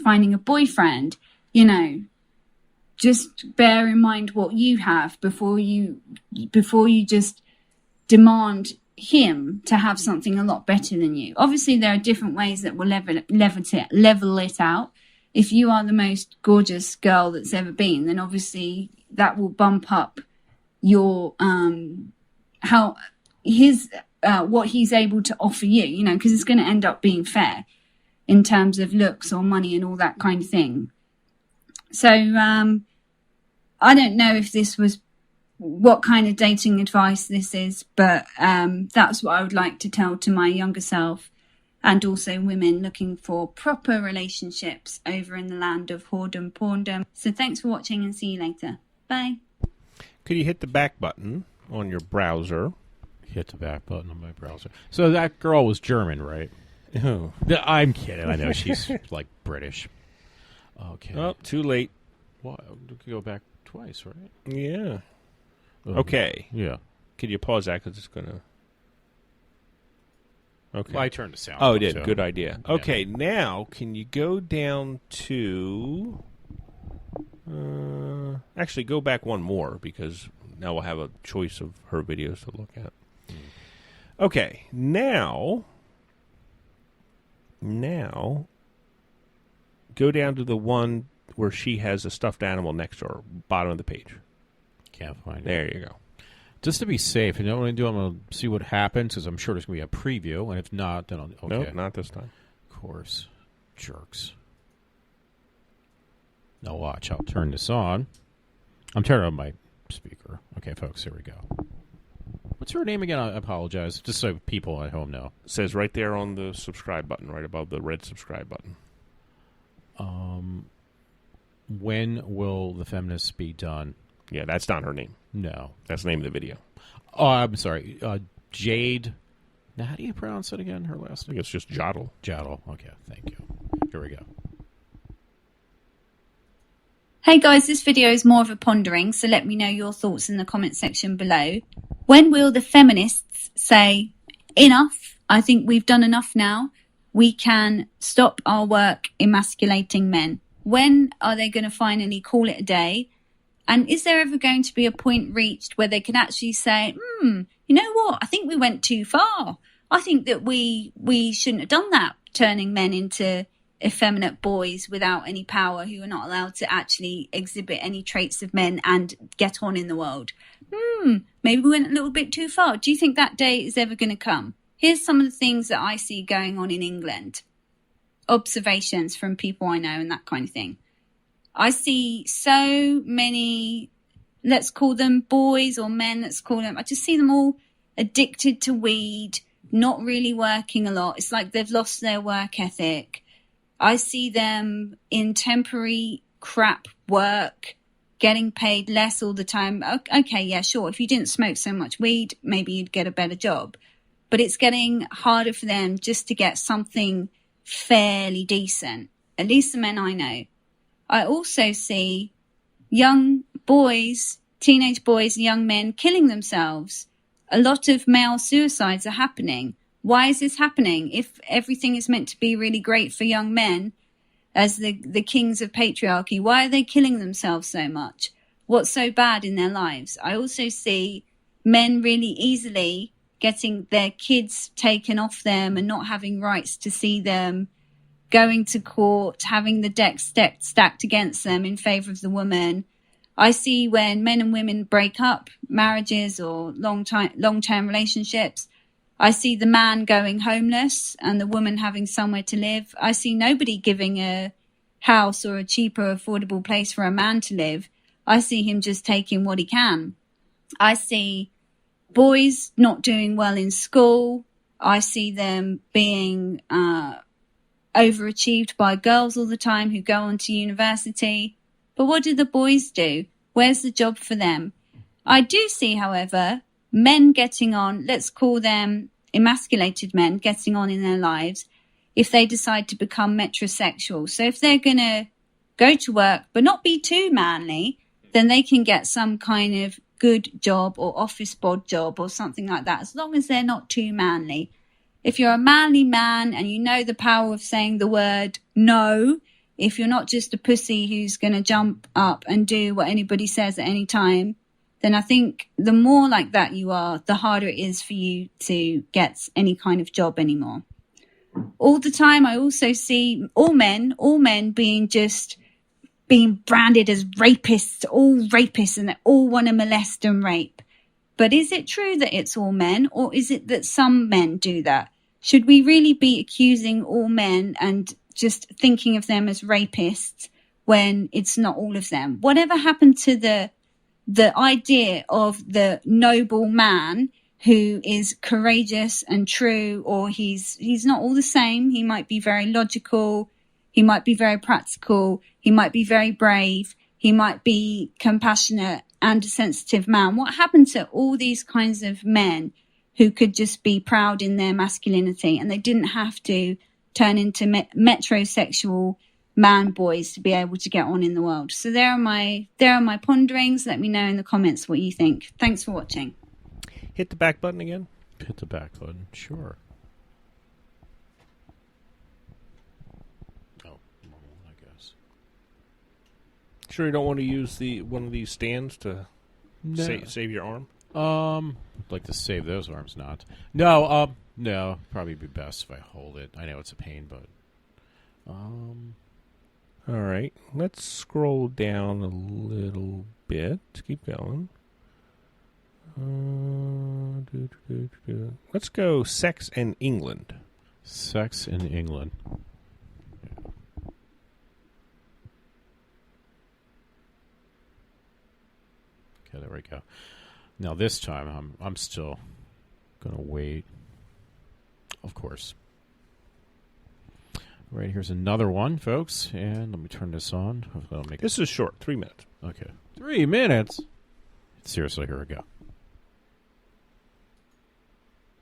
finding a boyfriend, you know, just bear in mind what you have before you just demand him to have something a lot better than you. Obviously, there are different ways that will level it out. If you are the most gorgeous girl that's ever been, then obviously that will bump up your what he's able to offer you, you know, because it's going to end up being fair in terms of looks or money and all that kind of thing. So I don't know if this was what kind of dating advice this is, but that's what I would like to tell to my younger self, and also women looking for proper relationships over in the land of whoredom, porndom. So thanks for watching and see you later. Bye. Could you hit the back button on your browser? Hit the back button on my browser. So that girl was German, right? Oh. I'm kidding. I know she's like British. Okay. Oh, too late. What? We could go back twice, right? Yeah. Okay. Yeah. Could you pause that because it's going to... Okay. Well, I turned the sound Oh, off, it did. too. Good idea. Yeah. Okay, now can you go down to... actually, go back one more because now we'll have a choice of her videos to look at. Okay, now go down to the one where she has a stuffed animal next to her, bottom of the page. Can't find it. There you go. Just to be safe, you know what I'm going to do? I'm going to see what happens, because I'm sure there's going to be a preview, and if not, then I'll... Okay. Nope, not this time. Of course. Jerks. Now watch, I'll turn this on. I'm turning on my speaker. Okay, folks, here we go. What's her name again? I apologize, just so people at home know. It says right there on the subscribe button, right above the red subscribe button. When will the feminists be done? Yeah, that's not her name. No. That's the name of the video. Oh, I'm sorry. Jade. Now, how do you pronounce it again? Her last I name? think it's just Joddle. Joddle. Okay, thank you. Here we go. Hey guys, this video is more of a pondering, so let me know your thoughts in the comment section below. When will the feminists say, enough, I think we've done enough now, we can stop our work emasculating men? When are they going to finally call it a day? And is there ever going to be a point reached where they can actually say, you know what, I think we went too far. I think that we shouldn't have done that, turning men into effeminate boys without any power who are not allowed to actually exhibit any traits of men and get on in the world. Maybe we went a little bit too far. Do you think that day is ever going to come? Here's some of the things that I see going on in England. Observations from people I know and that kind of thing. I see so many, let's call them boys or men, I just see them all addicted to weed, not really working a lot. It's like they've lost their work ethic. I see them in temporary crap work, getting paid less all the time. Okay, yeah, sure. If you didn't smoke so much weed, maybe you'd get a better job. But it's getting harder for them just to get something fairly decent. At least the men I know. I also see young boys, teenage boys and young men killing themselves. A lot of male suicides are happening. Why is this happening? If everything is meant to be really great for young men as the kings of patriarchy, why are they killing themselves so much? What's so bad in their lives? I also see men really easily getting their kids taken off them and not having rights to see them, going to court, having the deck stacked against them in favor of the woman. I see when men and women break up marriages or long-term relationships, I see the man going homeless and the woman having somewhere to live. I see nobody giving a house or a cheaper, affordable place for a man to live. I see him just taking what he can. I see boys not doing well in school. I see them being overachieved by girls all the time who go on to university. But what do the boys do? Where's the job for them? I do see, however, men getting on, let's call them emasculated men, getting on in their lives if they decide to become metrosexual. So if they're going to go to work but not be too manly, then they can get some kind of good job or office bod job or something like that, as long as they're not too manly. If you're a manly man and you know the power of saying the word no, if you're not just a pussy who's going to jump up and do what anybody says at any time, then I think the more like that you are, the harder it is for you to get any kind of job anymore. All the time, I also see all men being branded as rapists, all rapists, and they all want to molest and rape. But is it true that it's all men, or is it that some men do that? Should we really be accusing all men and just thinking of them as rapists when it's not all of them? Whatever happened to the idea of the noble man who is courageous and true, or he's not all the same. He might be very logical. He might be very practical. He might be very brave. He might be compassionate and a sensitive man. What happened to all these kinds of men who could just be proud in their masculinity, and they didn't have to turn into metrosexual man boys to be able to get on in the world? So there are my ponderings. Let me know in the comments what you think. Thanks for watching. Hit the back button again. Hit the back button, sure. Oh, normal, I guess. Sure you don't want to use one of these stands to save your arm? I'd like to save those arms, not. No, probably be best if I hold it. I know it's a pain, but all right. Let's scroll down a little bit. Keep going. Let's go sex in England. Sex in England. Yeah. Okay, there we go. Now this time, I'm still gonna wait. Of course. All right, here's another one, folks, and let me turn this on. This is short, 3 minutes. Okay, 3 minutes. Seriously, here we go.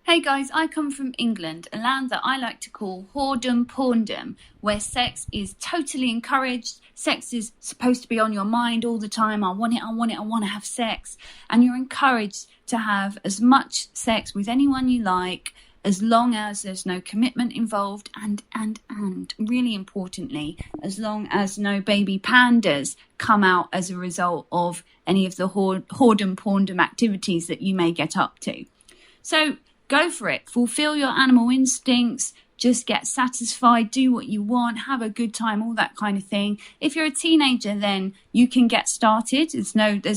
Hey guys, I come from England, a land that I like to call whoredom porndom, where sex is totally encouraged. Sex is supposed to be on your mind all the time. I want to have sex. And you're encouraged to have as much sex with anyone you like, as long as there's no commitment involved, and really importantly, as long as no baby pandas come out as a result of any of the whoredom porndom activities that you may get up to. So go for it. Fulfill your animal instincts. Just get satisfied. Do what you want. Have a good time. All that kind of thing. If you're a teenager, then you can get started. There's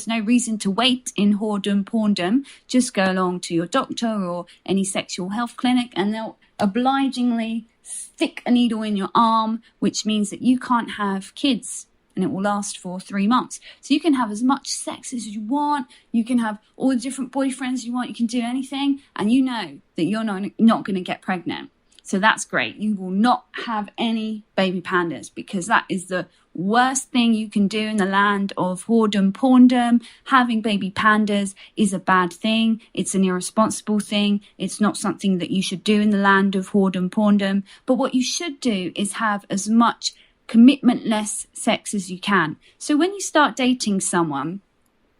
no reason to wait in whoredom porndom. Just go along to your doctor or any sexual health clinic, and they'll obligingly stick a needle in your arm, which means that you can't have kids. And it will last for 3 months. So you can have as much sex as you want. You can have all the different boyfriends you want. You can do anything. And you know that you're not going to get pregnant. So that's great. You will not have any baby pandas, because that is the worst thing you can do in the land of whoredom porndom. Having baby pandas is a bad thing. It's an irresponsible thing. It's not something that you should do in the land of whoredom porndom. But what you should do is have as much commitment-less sex as you can. So when you start dating someone,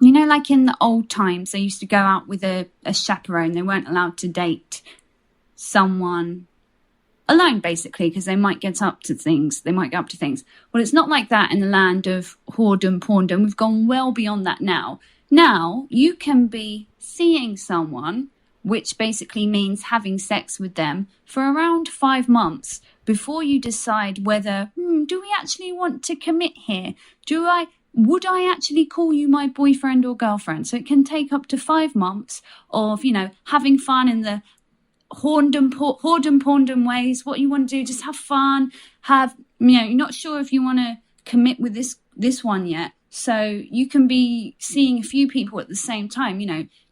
you know, like in the old times, they used to go out with a chaperone. They weren't allowed to date someone alone, basically, because they might get up to things. Well, it's not like that in the land of whoredom porndom. We've gone well beyond that now. Now you can be seeing someone, which basically means having sex with them for around 5 months before you decide whether, do we actually want to commit here? Would I actually call you my boyfriend or girlfriend? So it can take up to 5 months of, having fun in the whoredom porndom ways. What you want to do, just have fun. You're not sure if you want to commit with this one yet. So you can be seeing a few people at the same time,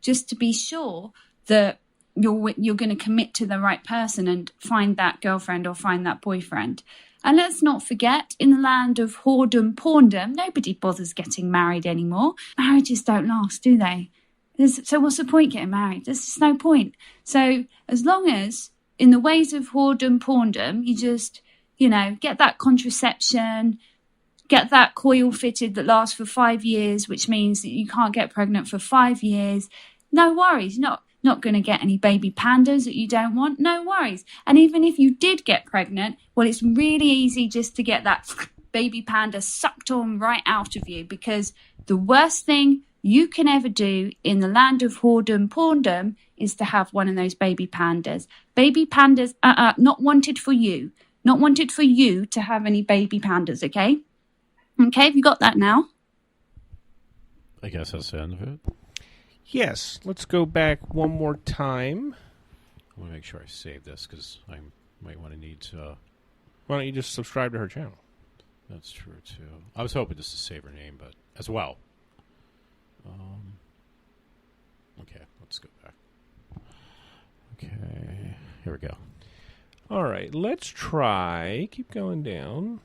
just to be sure that you're going to commit to the right person and find that girlfriend or find that boyfriend. And let's not forget, in the land of whoredom porndom, nobody bothers getting married anymore. Marriages don't last, do they? So what's the point getting married? There's just no point. So as long as in the ways of whoredom porndom, you just, get that contraception, get that coil fitted that lasts for 5 years, which means that you can't get pregnant for 5 years. No worries. Not going to get any baby pandas that you don't want. No worries. And even if you did get pregnant, well, it's really easy just to get that baby panda sucked on right out of you, because the worst thing you can ever do in the land of whoredom, porndom, is to have one of those baby pandas. Baby pandas, not wanted for you. Not wanted for you to have any baby pandas, okay? Okay, have you got that now? I guess that's the end of it. Yes, let's go back one more time. I want to make sure I save this because I might want to need to. Why don't you just subscribe to her channel? That's true, too. I was hoping just to save her name, but as well. Okay, let's go back. Okay, here we go. All right, let's try. Keep going down.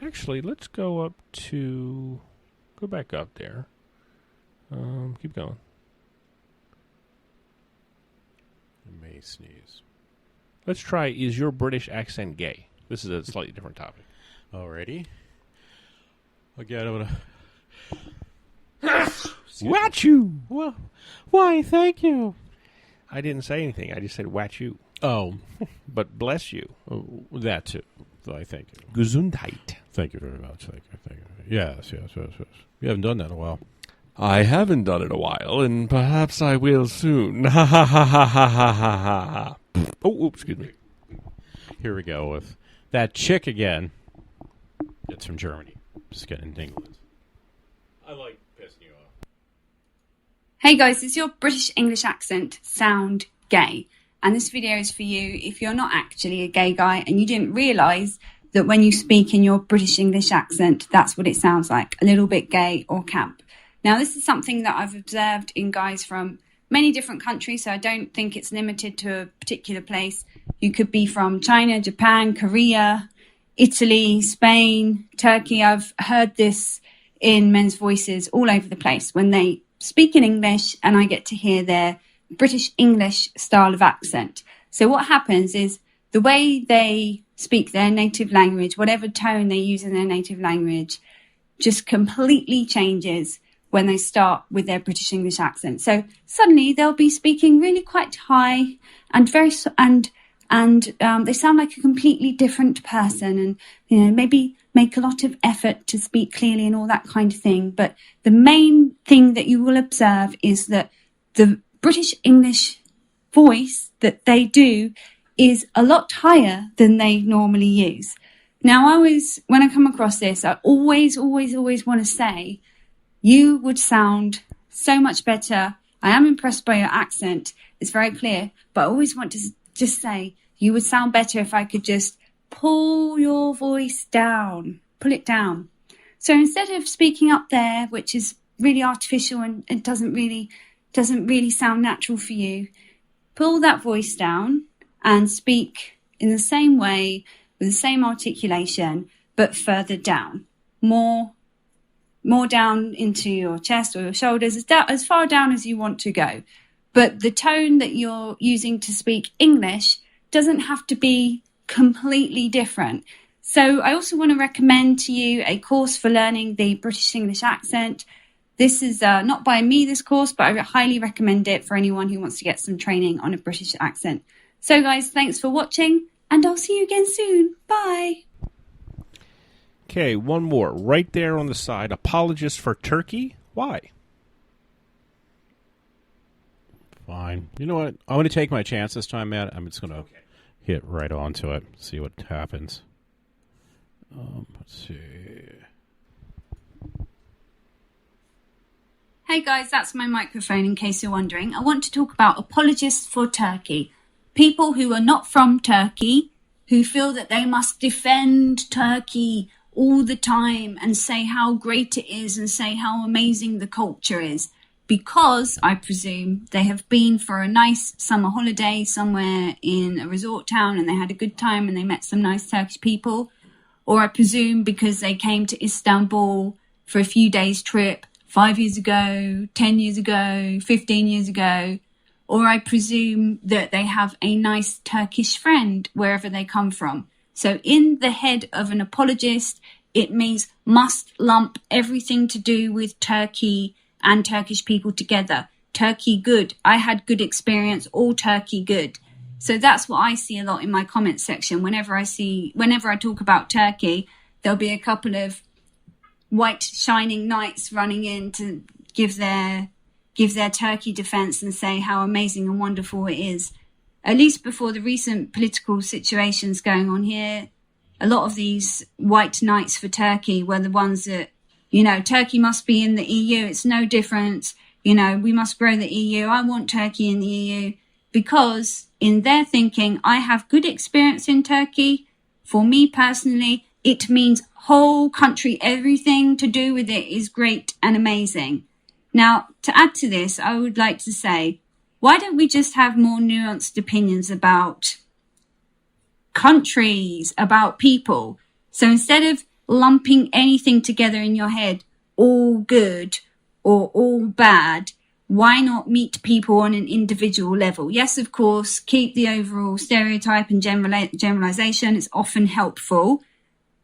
Actually, let's go back up there. Keep going. I may sneeze. Let's try, is your British accent gay? This is a slightly different topic. Alrighty. Again, I'm gonna... Watch you! Well, why, thank you. I didn't say anything. I just said watch you. Oh. But bless you. Oh, that too. I thank you. Gesundheit. Thank you very much. Thank you. Yes. You haven't done that in a while. I haven't done it in a while, and perhaps I will soon. Ha ha ha ha ha ha ha ha. Oh, excuse me. Here we go with that chick again. It's from Germany. Just getting into England. I like pissing you off. Hey guys, does your British English accent sound gay? And this video is for you if you're not actually a gay guy and you didn't realise that when you speak in your British English accent, that's what it sounds like, a little bit gay or camp. Now, this is something that I've observed in guys from many different countries, so I don't think it's limited to a particular place. You could be from China, Japan, Korea, Italy, Spain, Turkey. I've heard this in men's voices all over the place when they speak in English and I get to hear their British English style of accent. So what happens is the way they speak their native language, whatever tone they use in their native language, just completely changes when they start with their British English accent. So suddenly they'll be speaking really quite high and they sound like a completely different person, and maybe make a lot of effort to speak clearly and all that kind of thing. But the main thing that you will observe is that the British English voice that they do is a lot higher than they normally use. Now, when I come across this, I always want to say, you would sound so much better. I am impressed by your accent. It's very clear. But I always want to just say, you would sound better if I could just pull your voice down. Pull it down. So instead of speaking up there, which is really artificial and it doesn't really sound natural for you, pull that voice down and speak in the same way, with the same articulation, but further down. More down into your chest or your shoulders, as far down as you want to go. But the tone that you're using to speak English doesn't have to be completely different. So I also want to recommend to you a course for learning the British English accent. This is not by me, this course, but I highly recommend it for anyone who wants to get some training on a British accent. So guys, thanks for watching, and I'll see you again soon. Bye. Okay, one more. Right there on the side. Apologist for Turkey. Why? Fine. You know what? I'm going to take my chance this time, Matt. I'm just going to hit right onto it, see what happens. Let's see. Hey guys, that's my microphone in case you're wondering. I want to talk about apologists for Turkey. People who are not from Turkey, who feel that they must defend Turkey all the time and say how great it is and say how amazing the culture is. Because, I presume, they have been for a nice summer holiday somewhere in a resort town and they had a good time and they met some nice Turkish people. Or I presume because they came to Istanbul for a few days trip, 5 years ago, 10 years ago, 15 years ago, or I presume that they have a nice Turkish friend wherever they come from. So in the head of an apologist, it means must lump everything to do with Turkey and Turkish people together. Turkey good. I had good experience. All Turkey good. So that's what I see a lot in my comments section. Whenever I talk about Turkey, there'll be a couple of white shining knights running in to give their Turkey defense and say how amazing and wonderful it is. At least before the recent political situations going on here, a lot of these white knights for Turkey were the ones that, Turkey must be in the EU. It's no different. We must grow the EU. I want Turkey in the EU because in their thinking, I have good experience in Turkey. For me personally, it means whole country, everything to do with it is great and amazing. Now, to add to this, I would like to say, why don't we just have more nuanced opinions about countries, about people? So instead of lumping anything together in your head, all good or all bad, why not meet people on an individual level? Yes, of course, keep the overall stereotype and generalization. It's often helpful.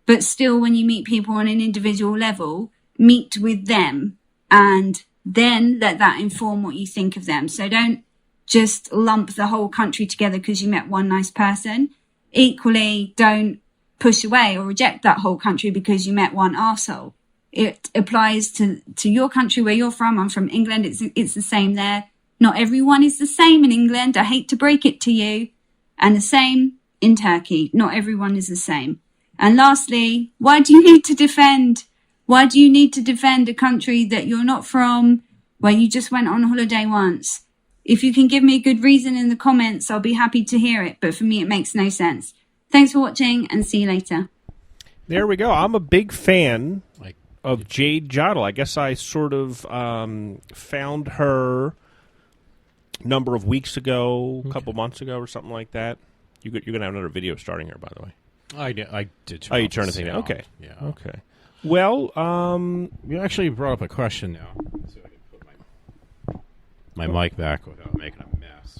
But still, when you meet people on an individual level, meet with them and then let that inform what you think of them. So don't just lump the whole country together because you met one nice person. Equally, don't push away or reject that whole country because you met one arsehole. It applies to your country where you're from. I'm from England. It's the same there. Not everyone is the same in England. I hate to break it to you. And the same in Turkey. Not everyone is the same. And lastly, why do you need to defend? Why do you need to defend a country that you're not from, where you just went on holiday once? If you can give me a good reason in the comments, I'll be happy to hear it. But for me, it makes no sense. Thanks for watching and see you later. There we go. I'm a big fan of Jade Joddle. I guess I sort of found her a number of weeks ago, a couple months ago or something like that. You're going to have another video starting here, by the way. I did. Oh, you turned the thing down. Okay. Yeah. Okay. Well, you actually brought up a question now. So I can put my mic back without making a mess.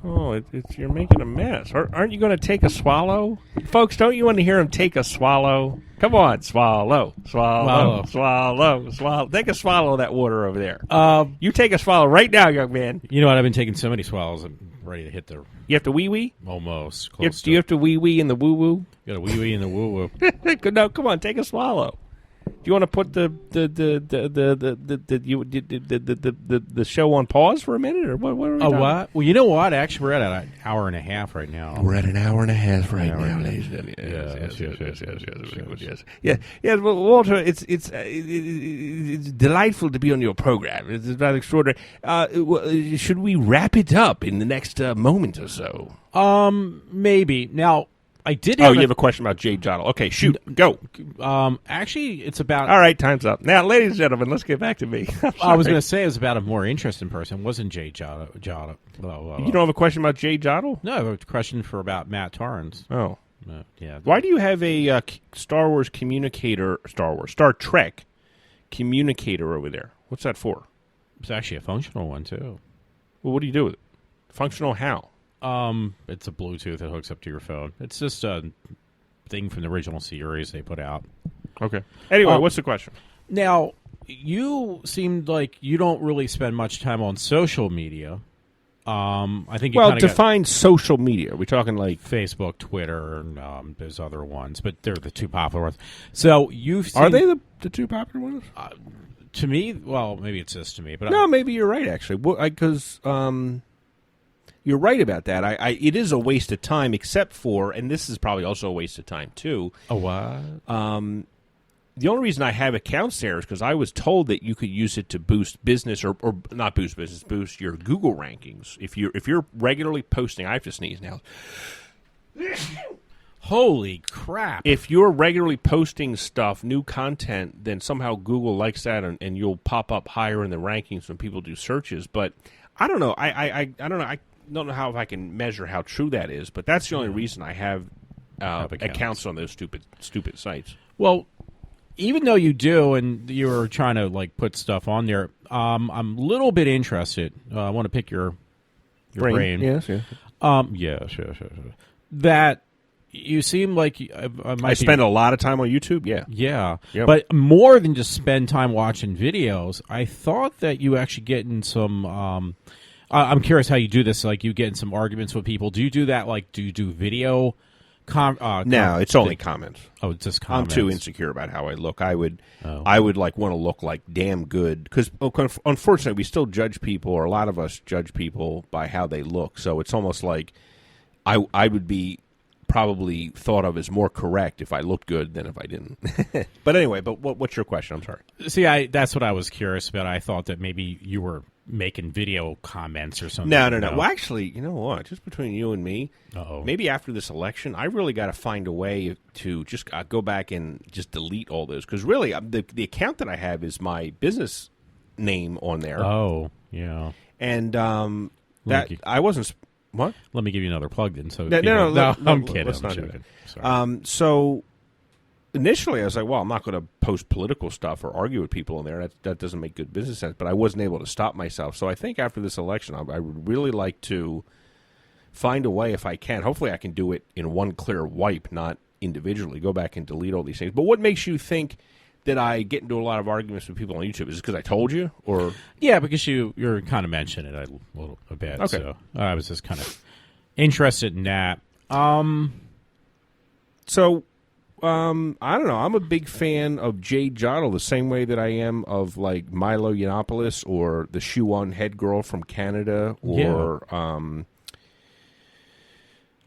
Oh, you're making a mess. Aren't you going to take a swallow? Folks, don't you want to hear him take a swallow? Come on, swallow. Take a swallow of that water over there. You take a swallow right now, young man. You know what? I've been taking so many swallows, I'm ready to hit the... You have to wee-wee? Almost. Do you have to wee-wee in the woo-woo? You got a wee-wee in the woo-woo. No, come on, take a swallow. Do you want to put the show on pause for a minute, or what? What? Well, you know what? Actually, we're at an hour and a half right now. We're at an hour and a half right now, ladies and gentlemen. Yes. Well, Walter, it's delightful to be on your program. It's about extraordinary. Should we wrap it up in the next moment or so? Maybe. Now, I did. You have a question about Jade Joddle. Okay, shoot, go. Actually, it's about. All right, time's up. Now, ladies and gentlemen, let's get back to me. I was going to say it was about a more interesting person. It wasn't Jade Joddle. You don't have a question about Jade Joddle? No, I have a question about Matt Torrence. Oh, yeah. Why do you have a Star Trek communicator over there? What's that for? It's actually a functional one too. Well, what do you do with it? Functional how? It's a Bluetooth that hooks up to your phone. It's just a thing from the original series they put out. Okay. Anyway, what's the question? Now, you seemed like you don't really spend much time on social media. I think you define social media. Are we talking like Facebook, Twitter, and there's other ones, but they're the two popular ones. So are they the two popular ones? To me, well, maybe it's just to me, but no, maybe you're right actually, because you're right about that. It is a waste of time, except for, and this is probably also a waste of time too. Oh, what? The only reason I have accounts there is because I was told that you could use it to boost business, or not boost business, boost your Google rankings. If you're regularly posting, I have to sneeze now. Holy crap! If you're regularly posting stuff, new content, then somehow Google likes that, and you'll pop up higher in the rankings when people do searches. But I don't know. I don't know. I don't know how if I can measure how true that is. But that's the only reason I have accounts on those stupid sites. Well, even though you do, and you were trying to like put stuff on there, I'm a little bit interested. I want to pick your brain. Yes. Yes. That you seem like I spend a lot of time on YouTube. Yeah. Yeah, Yep. but more than just spend time watching videos, I thought that you actually get in some. I'm curious how you do this. Like you get in some arguments with people. Do you do that? Like, do you do video? No, it's only comments. Oh, it's just comments. I'm too insecure about how I look. I would like want to look like damn good because unfortunately we still judge people, or a lot of us judge people by how they look. So it's almost like I would be probably thought of as more correct if I looked good than if I didn't. But anyway, what's your question? I'm sorry. See, that's what I was curious about. I thought that maybe you were making video comments or something. No. Well, actually, you know what? Just between you and me, Uh-oh. maybe after this election, I really got to find a way to just go back and just delete all those. Because really, the account that I have is my business name on there. Oh, yeah. And that I wasn't... What? Let me give you another plug then. So No, I'm kidding. Let's I'm not do joking. that. Sorry. So initially, I was like, well, I'm not going to post political stuff or argue with people in there. That doesn't make good business sense. But I wasn't able to stop myself. So I think after this election, I would really like to find a way, if I can. Hopefully, I can do it in one clear wipe, not individually. Go back and delete all these things. But what makes you think that I get into a lot of arguments with people on YouTube? Is it because I told you, or Yeah, because you're kind of mentioning it a bit. Okay. So I was just kind of interested in that. So, I don't know. I'm a big fan of Jade Joddle, the same way that I am of like Milo Yiannopoulos or the Shoe On Head Girl from Canada, or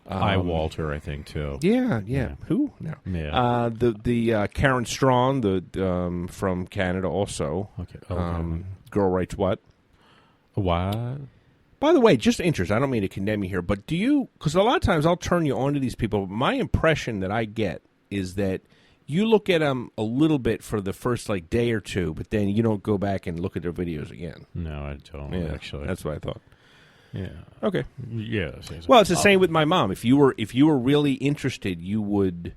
I Walter, I think too. yeah. Who? No. Yeah. The Karen Strawn, the from Canada, also. Okay. Girl Writes What? What? By the way, just interest. I don't mean to condemn you here, but do you? Because a lot of times I'll turn you on to these people. My impression that I get is that you look at them a little bit for the first like day or two, but then you don't go back and look at their videos again. No, I don't actually. That's what I thought. Yeah. Okay. Yeah. Well, it's the same with my mom. If you were really interested, you would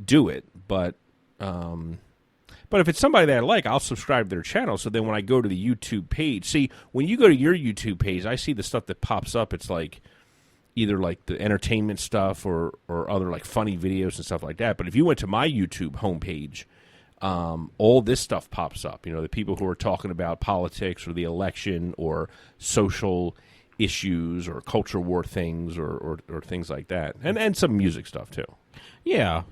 do it. But if it's somebody that I like, I'll subscribe to their channel. So then when I go to the YouTube page, see, when you go to your YouTube page, I see the stuff that pops up. It's like either like the entertainment stuff or other like funny videos and stuff like that. But if you went to my YouTube homepage, all this stuff pops up. You know, the people who are talking about politics or the election or social issues or culture war things or things like that. And some music stuff too. Yeah.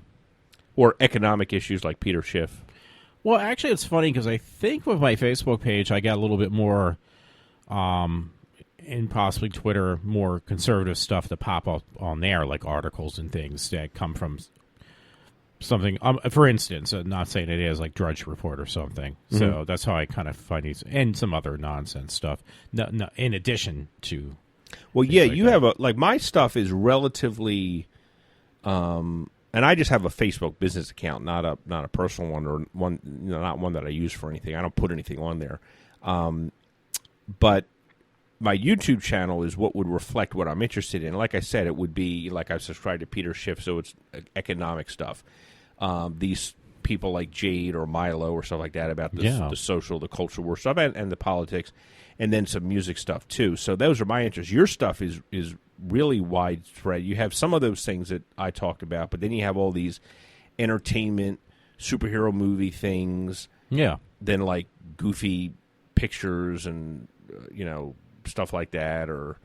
Or economic issues like Peter Schiff. Well, actually, it's funny because I think with my Facebook page, I got a little bit more, and possibly Twitter, more conservative stuff to pop up on there, like articles and things that come from something. For instance, not saying it is like Drudge Report or something. Mm-hmm. So that's how I kind of find these, and some other nonsense stuff. No, in addition to, well, yeah, like you that. have like my stuff is relatively. And I just have a Facebook business account, not a personal one, or one, not one that I use for anything. I don't put anything on there. But my YouTube channel is what would reflect what I'm interested in. Like I said, it would be like I subscribe to Peter Schiff, so it's economic stuff. These people like Jade or Milo or stuff like that about the social, the cultural war stuff, and the politics, and then some music stuff too. So those are my interests. Your stuff is really widespread. You have some of those things that I talked about, but then you have all these entertainment, superhero movie things. Yeah. Then like goofy pictures and stuff like that, or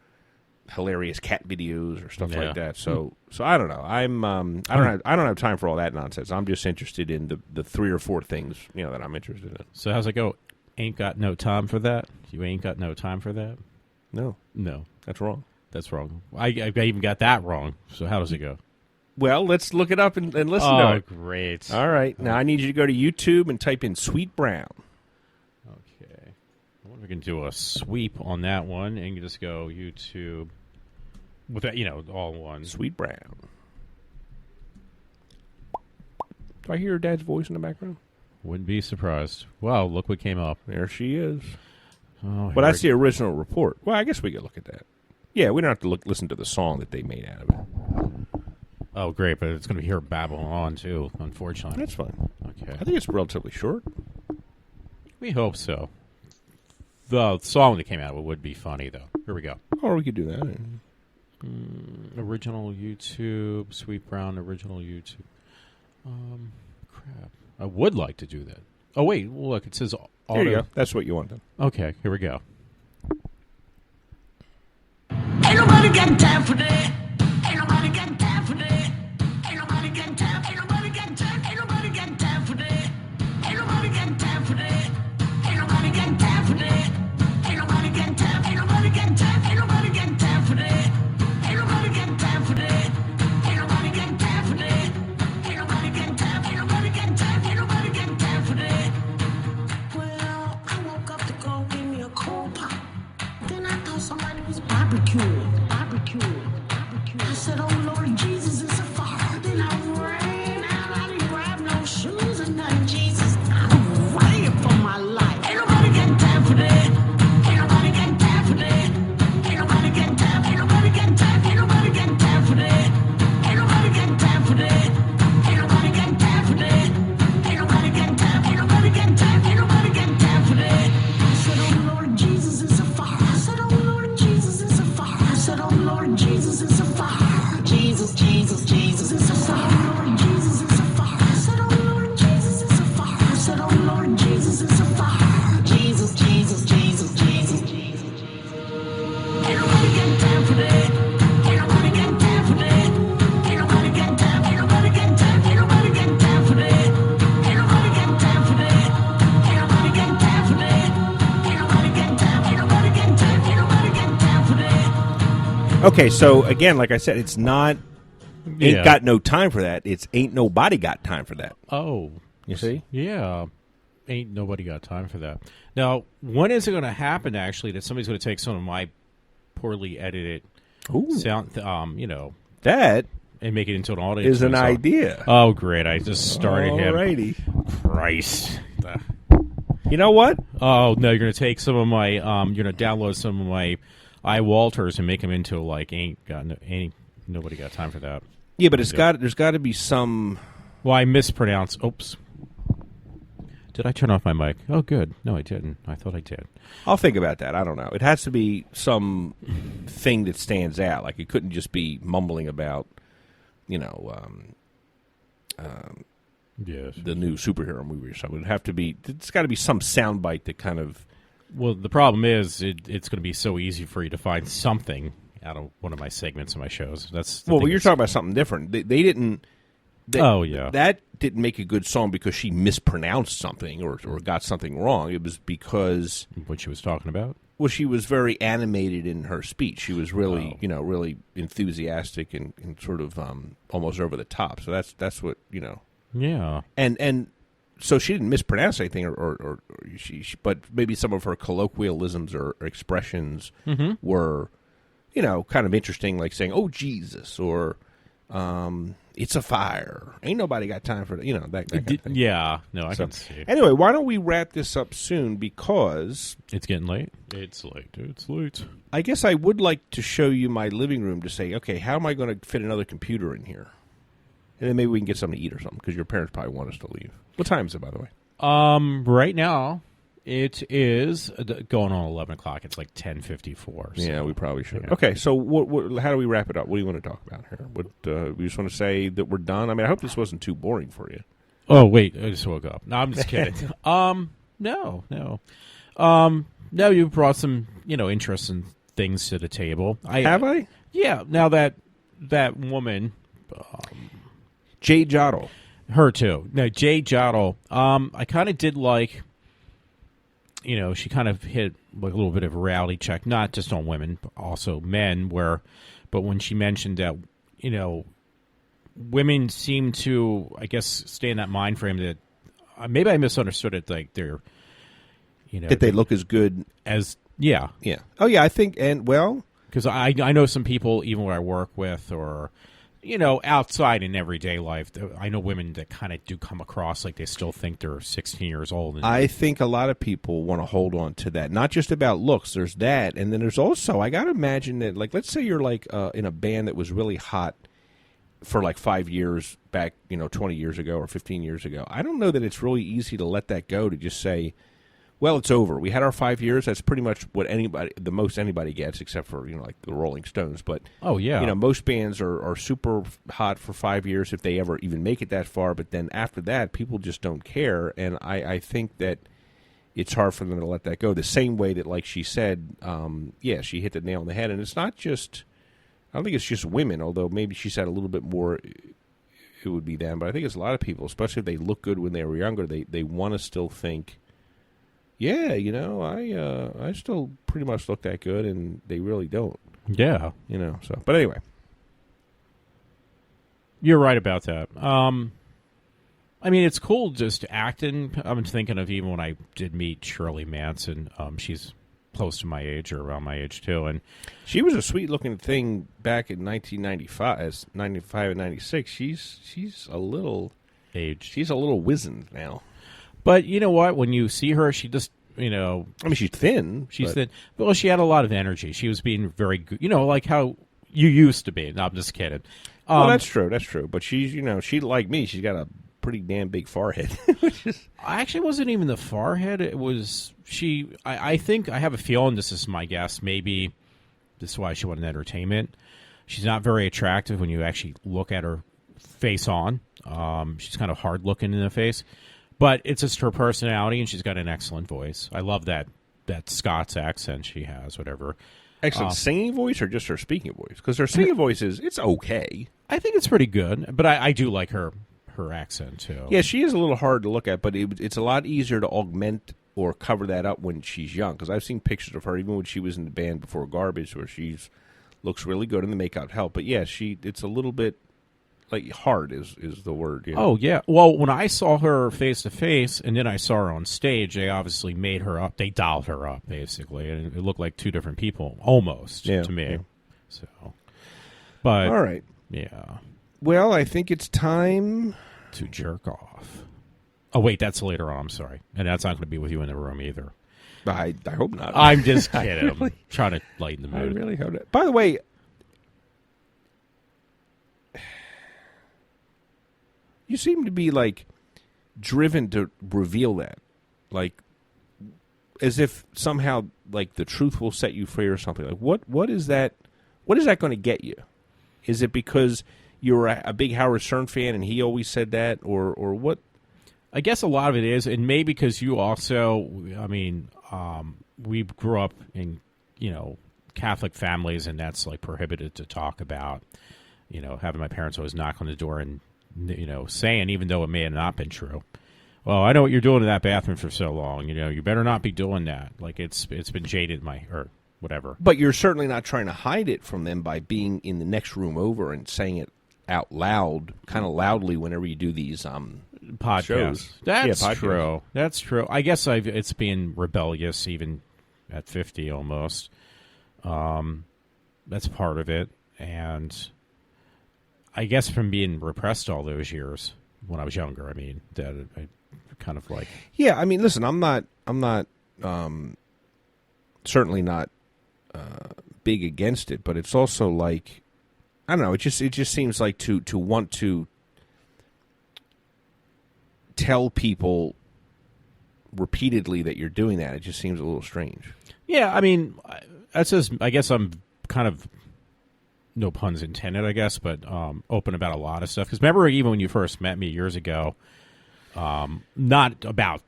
hilarious cat videos or stuff like that. So I don't know. I don't have time for all that nonsense. I'm just interested in the 3 or 4 things that I'm interested in. So how's it go? Ain't got no time for that? You ain't got no time for that? No, that's wrong. That's wrong. I even got that wrong. So how does it go? Well, let's look it up and listen to it. Oh, great. All right. Now I need you to go to YouTube and type in Sweet Brown. Okay. I wonder if we can do a sweep on that one and you just go YouTube with that, all in one. Sweet Brown. Do I hear your dad's voice in the background? Wouldn't be surprised. Wow, look what came up. There she is. Oh, but that's the original report. Well, I guess we could look at that. Yeah, we don't have to listen to the song that they made out of it. Oh, great, but it's going to be her babbling on, too, unfortunately. That's fine. Okay. I think it's relatively short. We hope so. The song that came out would be funny, though. Here we go. Or we could do that. Original YouTube, Sweet Brown, original YouTube. Crap. I would like to do that. Oh, wait. Look, it says auto. There you go. That's what you want, then. Okay, here we go. Ain't nobody got time for that. Ain't nobody got time for that. Ain't nobody got time. Ain't nobody got time. Ain't nobody got time for that. Ain't nobody got time for that. Ain't nobody got time for that. Ain't nobody got time. Ain't nobody got time. Ain't nobody got time for that. Ain't nobody got time for that. Ain't nobody got time for that. Ain't nobody got time. Ain't nobody got time. Ain't nobody got time for that. Well, I woke up to go give me a cold pop. Then I thought somebody was barbecuing. I said, oh Lord Jesus, it's a fire. Then I ran out. I didn't grab no shoes or nothing. Jesus, I'm ran for my life. Ain't nobody got time for that. Ain't nobody got time for that. Ain't nobody got time. Ain't nobody got time. Ain't nobody got time for that. Ain't nobody got time for that. Ain't nobody got time for that. Ain't nobody got time. Ain't nobody got time. Ain't nobody got time for that. I said, oh Lord Jesus, it's a fire. I said, oh Lord Jesus, it's a fire. I said, oh Lord Jesus, it's a fire. Jesus, Jesus, Jesus, it's a fire. Oh Lord Jesus, it's a fire. I said, oh Lord Jesus, it's a fire. I said, oh Lord Jesus, it's a fire. Jesus, Jesus, Jesus, Jesus, Jesus. Ain't nobody got time for that. Ain't nobody got time for that. Ain't nobody got time. Ain't nobody got time. Ain't nobody got time for that. Ain't nobody got time for that. Ain't nobody got time for that. Ain't nobody got time. Ain't nobody got time. Ain't nobody got time for that. Okay, so again, like I said, it's not ain't Yeah. got no time for that. It's ain't nobody got time for that. Oh. You see? Yeah. Ain't nobody got time for that. Now, when is it going to happen, actually, that somebody's going to take some of my poorly edited Ooh, sound, that and make it into an audio? is an song? idea. Oh, great. I just started him. Alrighty. Christ. You know what? Oh, no, you're going to take some of my, you're going to download some of my Walters and make them into, like, nobody got time for that. Yeah, but there's got to be some. Well, I mispronounced. Oops. Did I turn off my mic? Oh, good. No, I didn't. I thought I did. I'll think about that. I don't know. It has to be some thing that stands out. Like it couldn't just be mumbling about, Yes. the new superhero movie or something. It'd have to be. It's got to be some soundbite that kind of. Well, the problem is it's going to be so easy for you to find something out of one of my segments of my shows. That's the Well, thing you're is- talking about something different. They didn't. Oh, yeah. That didn't make a good song because she mispronounced something or got something wrong. It was because what she was talking about. well, she was very animated in her speech. She was really, really enthusiastic and sort of almost over the top. So that's what Yeah. And so she didn't mispronounce anything, or she but maybe some of her colloquialisms or expressions were, kind of interesting, like saying, "Oh Jesus," or "It's a fire." Ain't nobody got time for that. That kind of thing. Yeah. No, I can see. Anyway, why don't we wrap this up soon? Because It's getting late. It's late. It's late. I guess I would like to show you my living room to say, okay, how am I going to fit another computer in here? And then maybe we can get something to eat or something, because your parents probably want us to leave. What time is it, by the way? Right now, it is going on 11 o'clock. It's like 10:54. So. Yeah, we probably should. Yeah. Okay, so how do we wrap it up? What do you want to talk about here? We just want to say that we're done? I mean, I hope this wasn't too boring for you. Oh, wait. I just woke up. No, I'm just kidding. No. No, you brought some, interesting things to the table. Have I? Yeah. Now that woman... Jade Joddle. Her too. No, Jade Joddle. I kind of did like, she kind of hit like a little bit of a reality check, not just on women, but also men. But when she mentioned that, women seem to, I guess, stay in that mind frame that maybe I misunderstood it. Like they're, That they look as good as yeah. Oh yeah, I think, and well, because I know some people even where I work with or. Outside in everyday life, I know women that kind of do come across like they still think they're 16 years old. And I think a lot of people want to hold on to that. Not just about looks. There's that. And then there's also, I got to imagine that, like, let's say you're, like, in a band that was really hot, for like 5 years back, 20 years ago or 15 years ago. I don't know that it's really easy to let that go, to just say, well, it's over. We had our 5 years. That's pretty much what the most anybody gets, except for, like the Rolling Stones. But, oh, yeah. Most bands are super hot for 5 years if they ever even make it that far. But then after that, people just don't care. And I think that it's hard for them to let that go. The same way that, like she said, she hit the nail on the head. And it's not just, I don't think it's just women, although maybe she said a little bit more it would be them. But I think it's a lot of people, especially if they look good when they were younger, they want to still think, yeah, I still pretty much look that good, and they really don't. Yeah. So. But anyway. You're right about that. It's cool just acting. I'm thinking of even when I did meet Shirley Manson. She's close to my age or around my age, too. And she was a sweet-looking thing back in 1995, 95 and 96. She's a little... aged. She's a little wizened now. But you know what? When you see her, she just, she's thin. She's thin. Well, she had a lot of energy. She was being very good. Like how you used to be. No, I'm just kidding. Well, that's true. That's true. But she's, she like me. She's got a pretty damn big forehead. Actually, it wasn't even the forehead. It was she. I think, I have a feeling, this is my guess, maybe this is why she wanted entertainment. She's not very attractive when you actually look at her face on. She's kind of hard looking in the face. But it's just her personality, and she's got an excellent voice. I love that Scots accent she has, whatever. Excellent singing voice or just her speaking voice? Because her singing voice it's okay. I think it's pretty good, but I do like her accent, too. Yeah, she is a little hard to look at, but it's a lot easier to augment or cover that up when she's young. Because I've seen pictures of her, even when she was in the band before Garbage, where looks really good, and the makeup help. But yeah, it's a little bit... like hard is the word. Yeah. Oh, yeah. Well, when I saw her face-to-face, and then I saw her on stage, they obviously made her up. They dolled her up, basically. And it looked like two different people, almost, to me. Yeah. So, but... all right. Yeah. Well, I think it's time... to jerk off. Oh, wait, that's later on. I'm sorry. And that's not going to be with you in the room, either. I hope not. I'm just kidding. I'm trying to lighten the mood. I really hope not. By the way... you seem to be, driven to reveal that. As if somehow, the truth will set you free or something. What is that? What is that going to get you? Is it because you're a big Howard Stern fan and he always said that? Or what? I guess a lot of it is, and maybe because you also, we grew up in, Catholic families, and that's, prohibited to talk about. Having my parents always knock on the door and, saying, even though it may have not been true, well, I know what you're doing in that bathroom for so long. You better not be doing that. It's been jaded or whatever. But you're certainly not trying to hide it from them by being in the next room over and saying it out loud, kind of loudly, whenever you do these podcasts. Shows. That's podcasts. True. That's true. I guess it's being rebellious, even at 50 almost. That's part of it, and I guess from being repressed all those years when I was younger, that I kind of yeah, listen, I'm not certainly not big against it, but it's also I don't know, it just seems like to want to tell people repeatedly that you're doing that, it just seems a little strange. Yeah, that's just, I guess I'm kind of, no puns intended, I guess, but open about a lot of stuff. Because remember, even when you first met me years ago, not about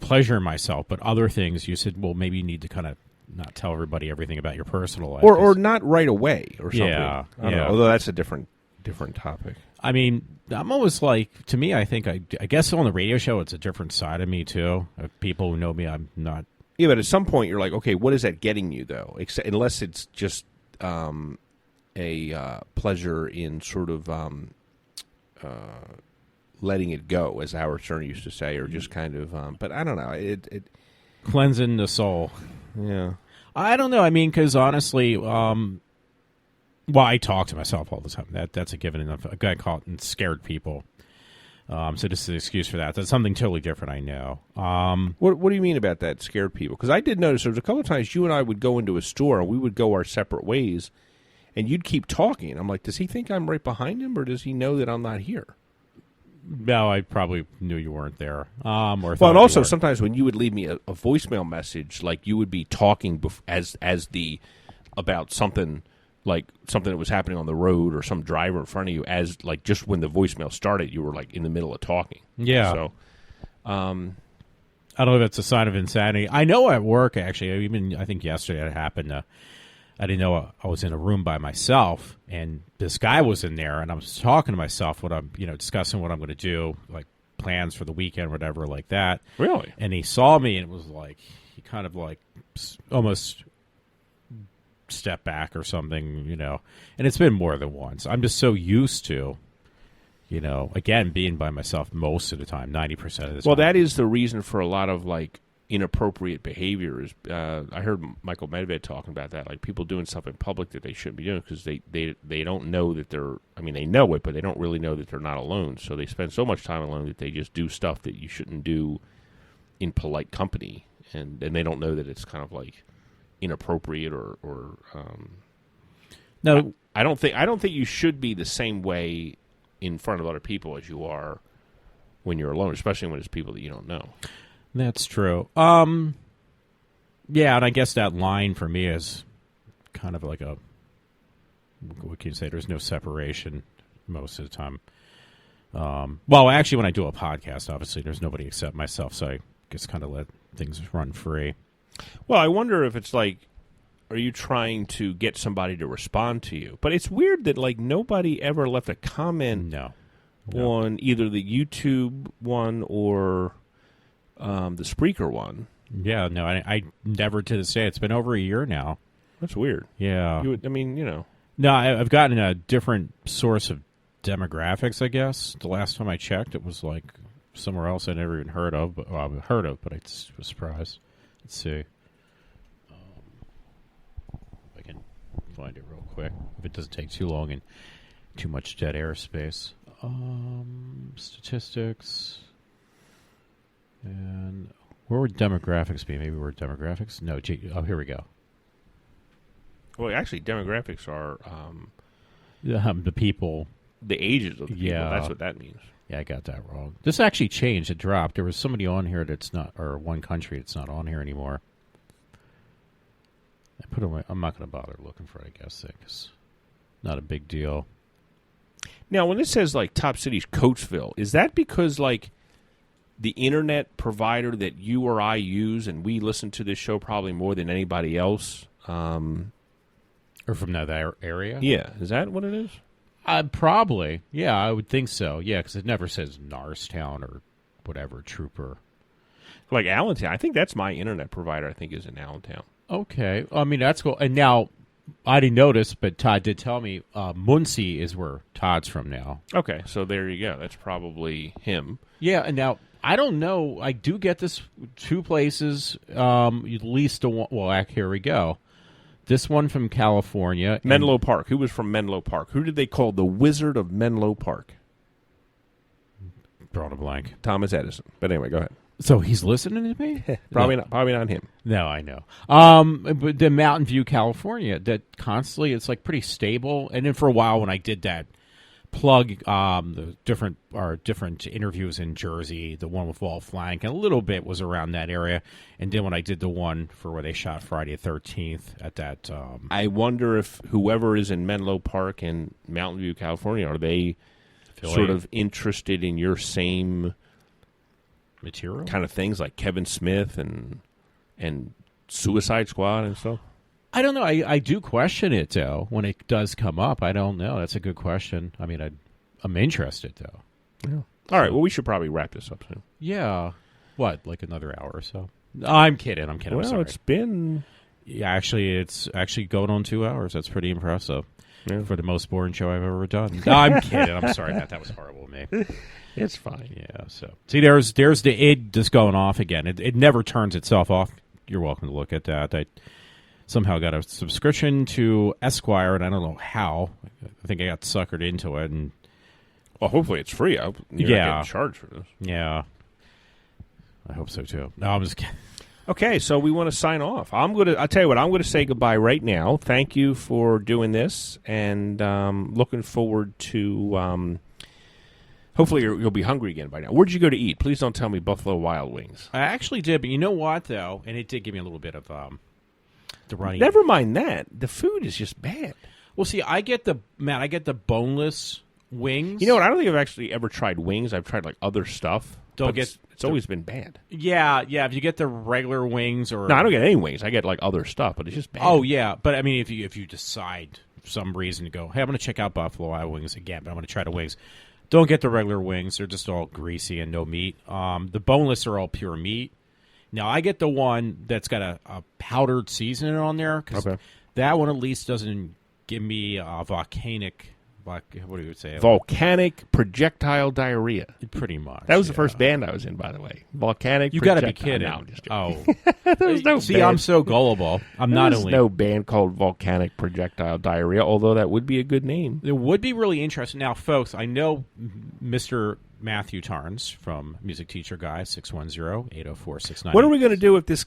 pleasure in myself, but other things, you said, well, maybe you need to kind of not tell everybody everything about your personal life. Or not right away or something. Yeah. I don't know, although that's a different topic. I'm always to me, I think, I guess on the radio show, it's a different side of me, too. People who know me, I'm not. Yeah, but at some point, you're like, okay, what is that getting you, though? Unless it's just a pleasure in sort of letting it go, as Howard Stern used to say, or just kind of. But I don't know. It cleansing the soul. Yeah, I don't know. Because honestly, I talk to myself all the time. That's a given enough. A guy called and scared people. So this is an excuse for that. That's something totally different, I know. What do you mean about that, scared people? Because I did notice there was a couple of times you and I would go into a store and we would go our separate ways, and you'd keep talking. I'm like, does he think I'm right behind him, or does he know that I'm not here? No, I probably knew you weren't there. Or Well, thought and you also were. sometimes when you would leave me a voicemail message, like you would be talking about something, like something that was happening on the road or some driver in front of you, as like just when the voicemail started, you were like in the middle of talking. Yeah. So, I don't know if it's a sign of insanity. I know at work, actually, I think yesterday it happened. I didn't know I was in a room by myself, and this guy was in there, and I was talking to myself, discussing what I'm going to do, like plans for the weekend, whatever, like that. Really? And he saw me, and it was like, he kind of like almost stepped back or something, And it's been more than once. I'm just so used to, again, being by myself most of the time, 90% of the time. Well, that is the reason for a lot of like inappropriate behavior. Is I heard Michael Medved talking about that, like people doing stuff in public that they shouldn't be doing because they don't know that they're. I mean, they know it, but they don't really know that they're not alone. So they spend so much time alone that they just do stuff that you shouldn't do in polite company, and they don't know that it's kind of like inappropriate or. No, I don't think you should be the same way in front of other people as you are when you're alone, especially when it's people that you don't know. that's true. Yeah, and I guess that line for me is kind of like what can you say? There's no separation most of the time. Well, actually, when I do a podcast, obviously, there's nobody except myself, so I just kind of let things run free. Well, I wonder if it's like, are you trying to get somebody to respond to you? But it's weird that like nobody ever left a comment No. on either the YouTube one or the Spreaker one. Yeah, no, I never to this day. It's been over a year now. That's weird. Yeah. No, I've gotten a different source of demographics, I guess. The last time I checked, it was like somewhere else I never even heard of. But I just was surprised. Let's see. If I can find it real quick. If it doesn't take too long and too much dead airspace. Statistics. And where would demographics be? Maybe where demographics? No, here we go. well, actually, demographics are The people. the ages of the people. Yeah. That's what that means. Yeah, I got that wrong. This actually changed. It dropped. There was somebody on here that's not, or one country that's not on here anymore. I put away. I'm not going to bother looking for it, I guess, because not a big deal. Now, when it says like top cities, Coatesville, is that because like the internet provider that you or I use and we listen to this show probably more than anybody else? Or from that area? Yeah, is that what it is? Probably. Yeah, I would think so. Yeah, because it never says Norristown or whatever, Trooper. Like Allentown. I think that's my internet provider. I think is in Allentown. Okay. I mean, that's cool. And now, I didn't notice, but Todd did tell me Muncie is where Todd's from now. Okay, so there you go. That's probably him. Yeah, and now, I don't know. I do get this two places, at least one. Well, here we go. This one from California. Menlo Park. Who was from Menlo Park? Who did they call the Wizard of Menlo Park? Drawn a blank. Thomas Edison. But anyway, go ahead. So he's listening to me? Probably No. not. Probably not him. No, I know. But the Mountain View, California, that constantly, it's like pretty stable. And then for a while when I did that plug, the different interviews in Jersey, the one with Walt Flank, and a little bit was around that area. And then when I did the one for where they shot Friday the 13th at that. I wonder if whoever is in Menlo Park and Mountain View, California, are they sort of interested in your same material kind of things like Kevin Smith and Suicide Squad and stuff? I don't know. I do question it, though, when it does come up. I don't know. That's a good question. I mean, I'm interested, though. Yeah. All right. Well, we should probably wrap this up soon. Yeah. What, like another hour or so? I'm kidding. I'm Well, sorry. it's been... Yeah, it's actually going on 2 hours. That's pretty impressive for the most boring show I've ever done. No, I'm kidding. I'm sorry, Matt. That was horrible of me. It's fine. Yeah. So see, there's the id just going off again. It never turns itself off. You're welcome to look at that. I somehow got a subscription to Esquire, and I don't know how. I think I got suckered into it, and Well, hopefully it's free. You're not getting charged for this. yeah, I hope so too. No, I'm just kidding. Okay, so we want to sign off. I'll tell you what, I'm going to say goodbye right now. Thank you for doing this, and looking forward to. Hopefully you'll be hungry again by now. Where'd you go to eat? Please don't tell me Buffalo Wild Wings. I actually did, but you know what though, and it did give me a little bit of the runny. Never mind that. The food is just bad. Well, see, I get the boneless wings. You know what? I don't think I've actually ever tried wings. I've tried like other stuff. It's always been bad. Yeah. If you get the regular wings, or no, I don't get any wings. I get like other stuff, but it's just bad. Oh yeah, but I mean, if you decide for some reason to go, hey, I'm going to check out Buffalo Wild Wings again, but I'm going to try the wings. Don't get the regular wings. They're just all greasy and no meat. The boneless are all pure meat. Now, I get the one that's got a powdered seasoning on there, because that one at least doesn't give me volcanic, what do you say? Volcanic projectile diarrhea. Pretty much. That was the first band I was in, by the way. Volcanic You got to projectile. be kidding. No, I'm just joking. There's no See, band. I'm so gullible. There's no band called Volcanic Projectile Diarrhea, although that would be a good name. It would be really interesting. Now, folks, I know Mr. Matthew Torrence from Music Teacher Guy, 610-804-69. What are we going to do if this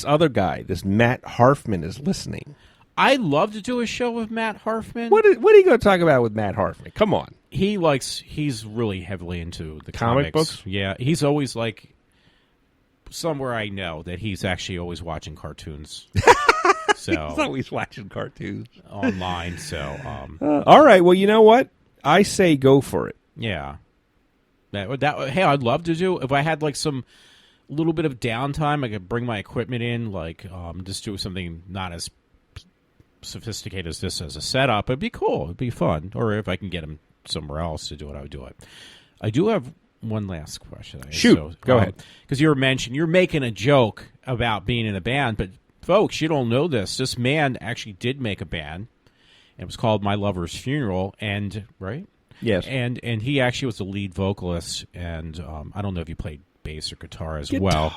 other guy, this Matt Harfman, is listening? I'd love to do a show with Matt Harfman. What are you going to talk about with Matt Harfman? Come on. He's really heavily into the comic comics. books? Yeah, he's always like, somewhere I know that he's actually always watching cartoons. So he's always watching cartoons. Online, so. All right, well, you know what? I say go for it. Yeah. Hey, I'd love to do, if I had like some little bit of downtime, I could bring my equipment in, like just do something not as sophisticated as this as a setup. It'd be cool. It'd be fun. Or if I can get him somewhere else to do it, I would do it. I do have one last question. Shoot. Go ahead. Because you're making a joke about being in a band, but folks, you don't know this. This man actually did make a band. It was called My Lover's Funeral, and right? Yes. And he actually was the lead vocalist, and I don't know if you played bass or guitar as well.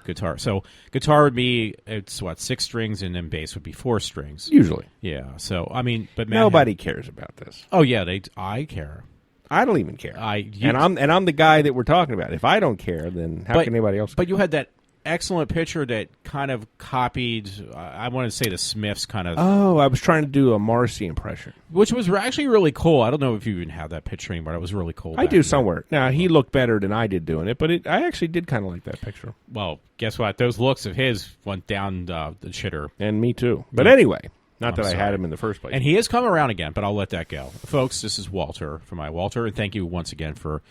Guitar. So guitar would be, it's 6 strings, and then bass would be 4 strings. Usually. Yeah. So, I mean, but nobody cares about this. Oh, yeah, I care. I don't even care. I'm the guy that we're talking about. If I don't care, then how can anybody else care? But you had that excellent picture that kind of copied, I want to say the Smiths kind of. Oh, I was trying to do a Morrissey impression. Which was actually really cool. I don't know if you even have that picture anymore. It was really cool. I do somewhere. Now, he looked better than I did doing it, but I actually did kind of like that picture. Well, guess what? Those looks of his went down the shitter. And me too. But anyway, not that I had him in the first place. And he has come around again, but I'll let that go. Folks, this is Walter from Walter, and thank you once again for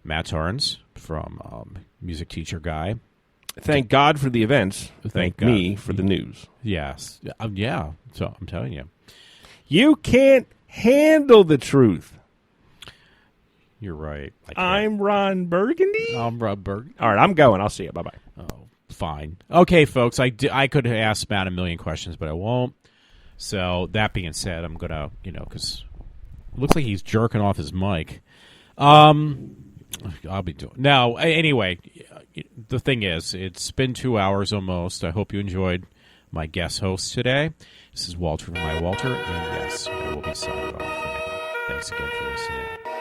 Matt Torrence from Music Teacher Guy. Thank God for the events. Thank me for the news. Yes. Yeah. So I'm telling you. You can't handle the truth. You're right. I'm Ron Burgundy. I'm Ron Burgundy. All right, I'm going. I'll see you. Bye-bye. Oh, fine. Okay, folks. I could ask Matt a million questions, but I won't. So that being said, I'm going to, because it looks like he's jerking off his mic. I'll be doing. Now, anyway, the thing is, it's been 2 hours almost. I hope you enjoyed my guest host today. This is Walter from Walter, and yes, I will be signing off for now. Thanks again for listening.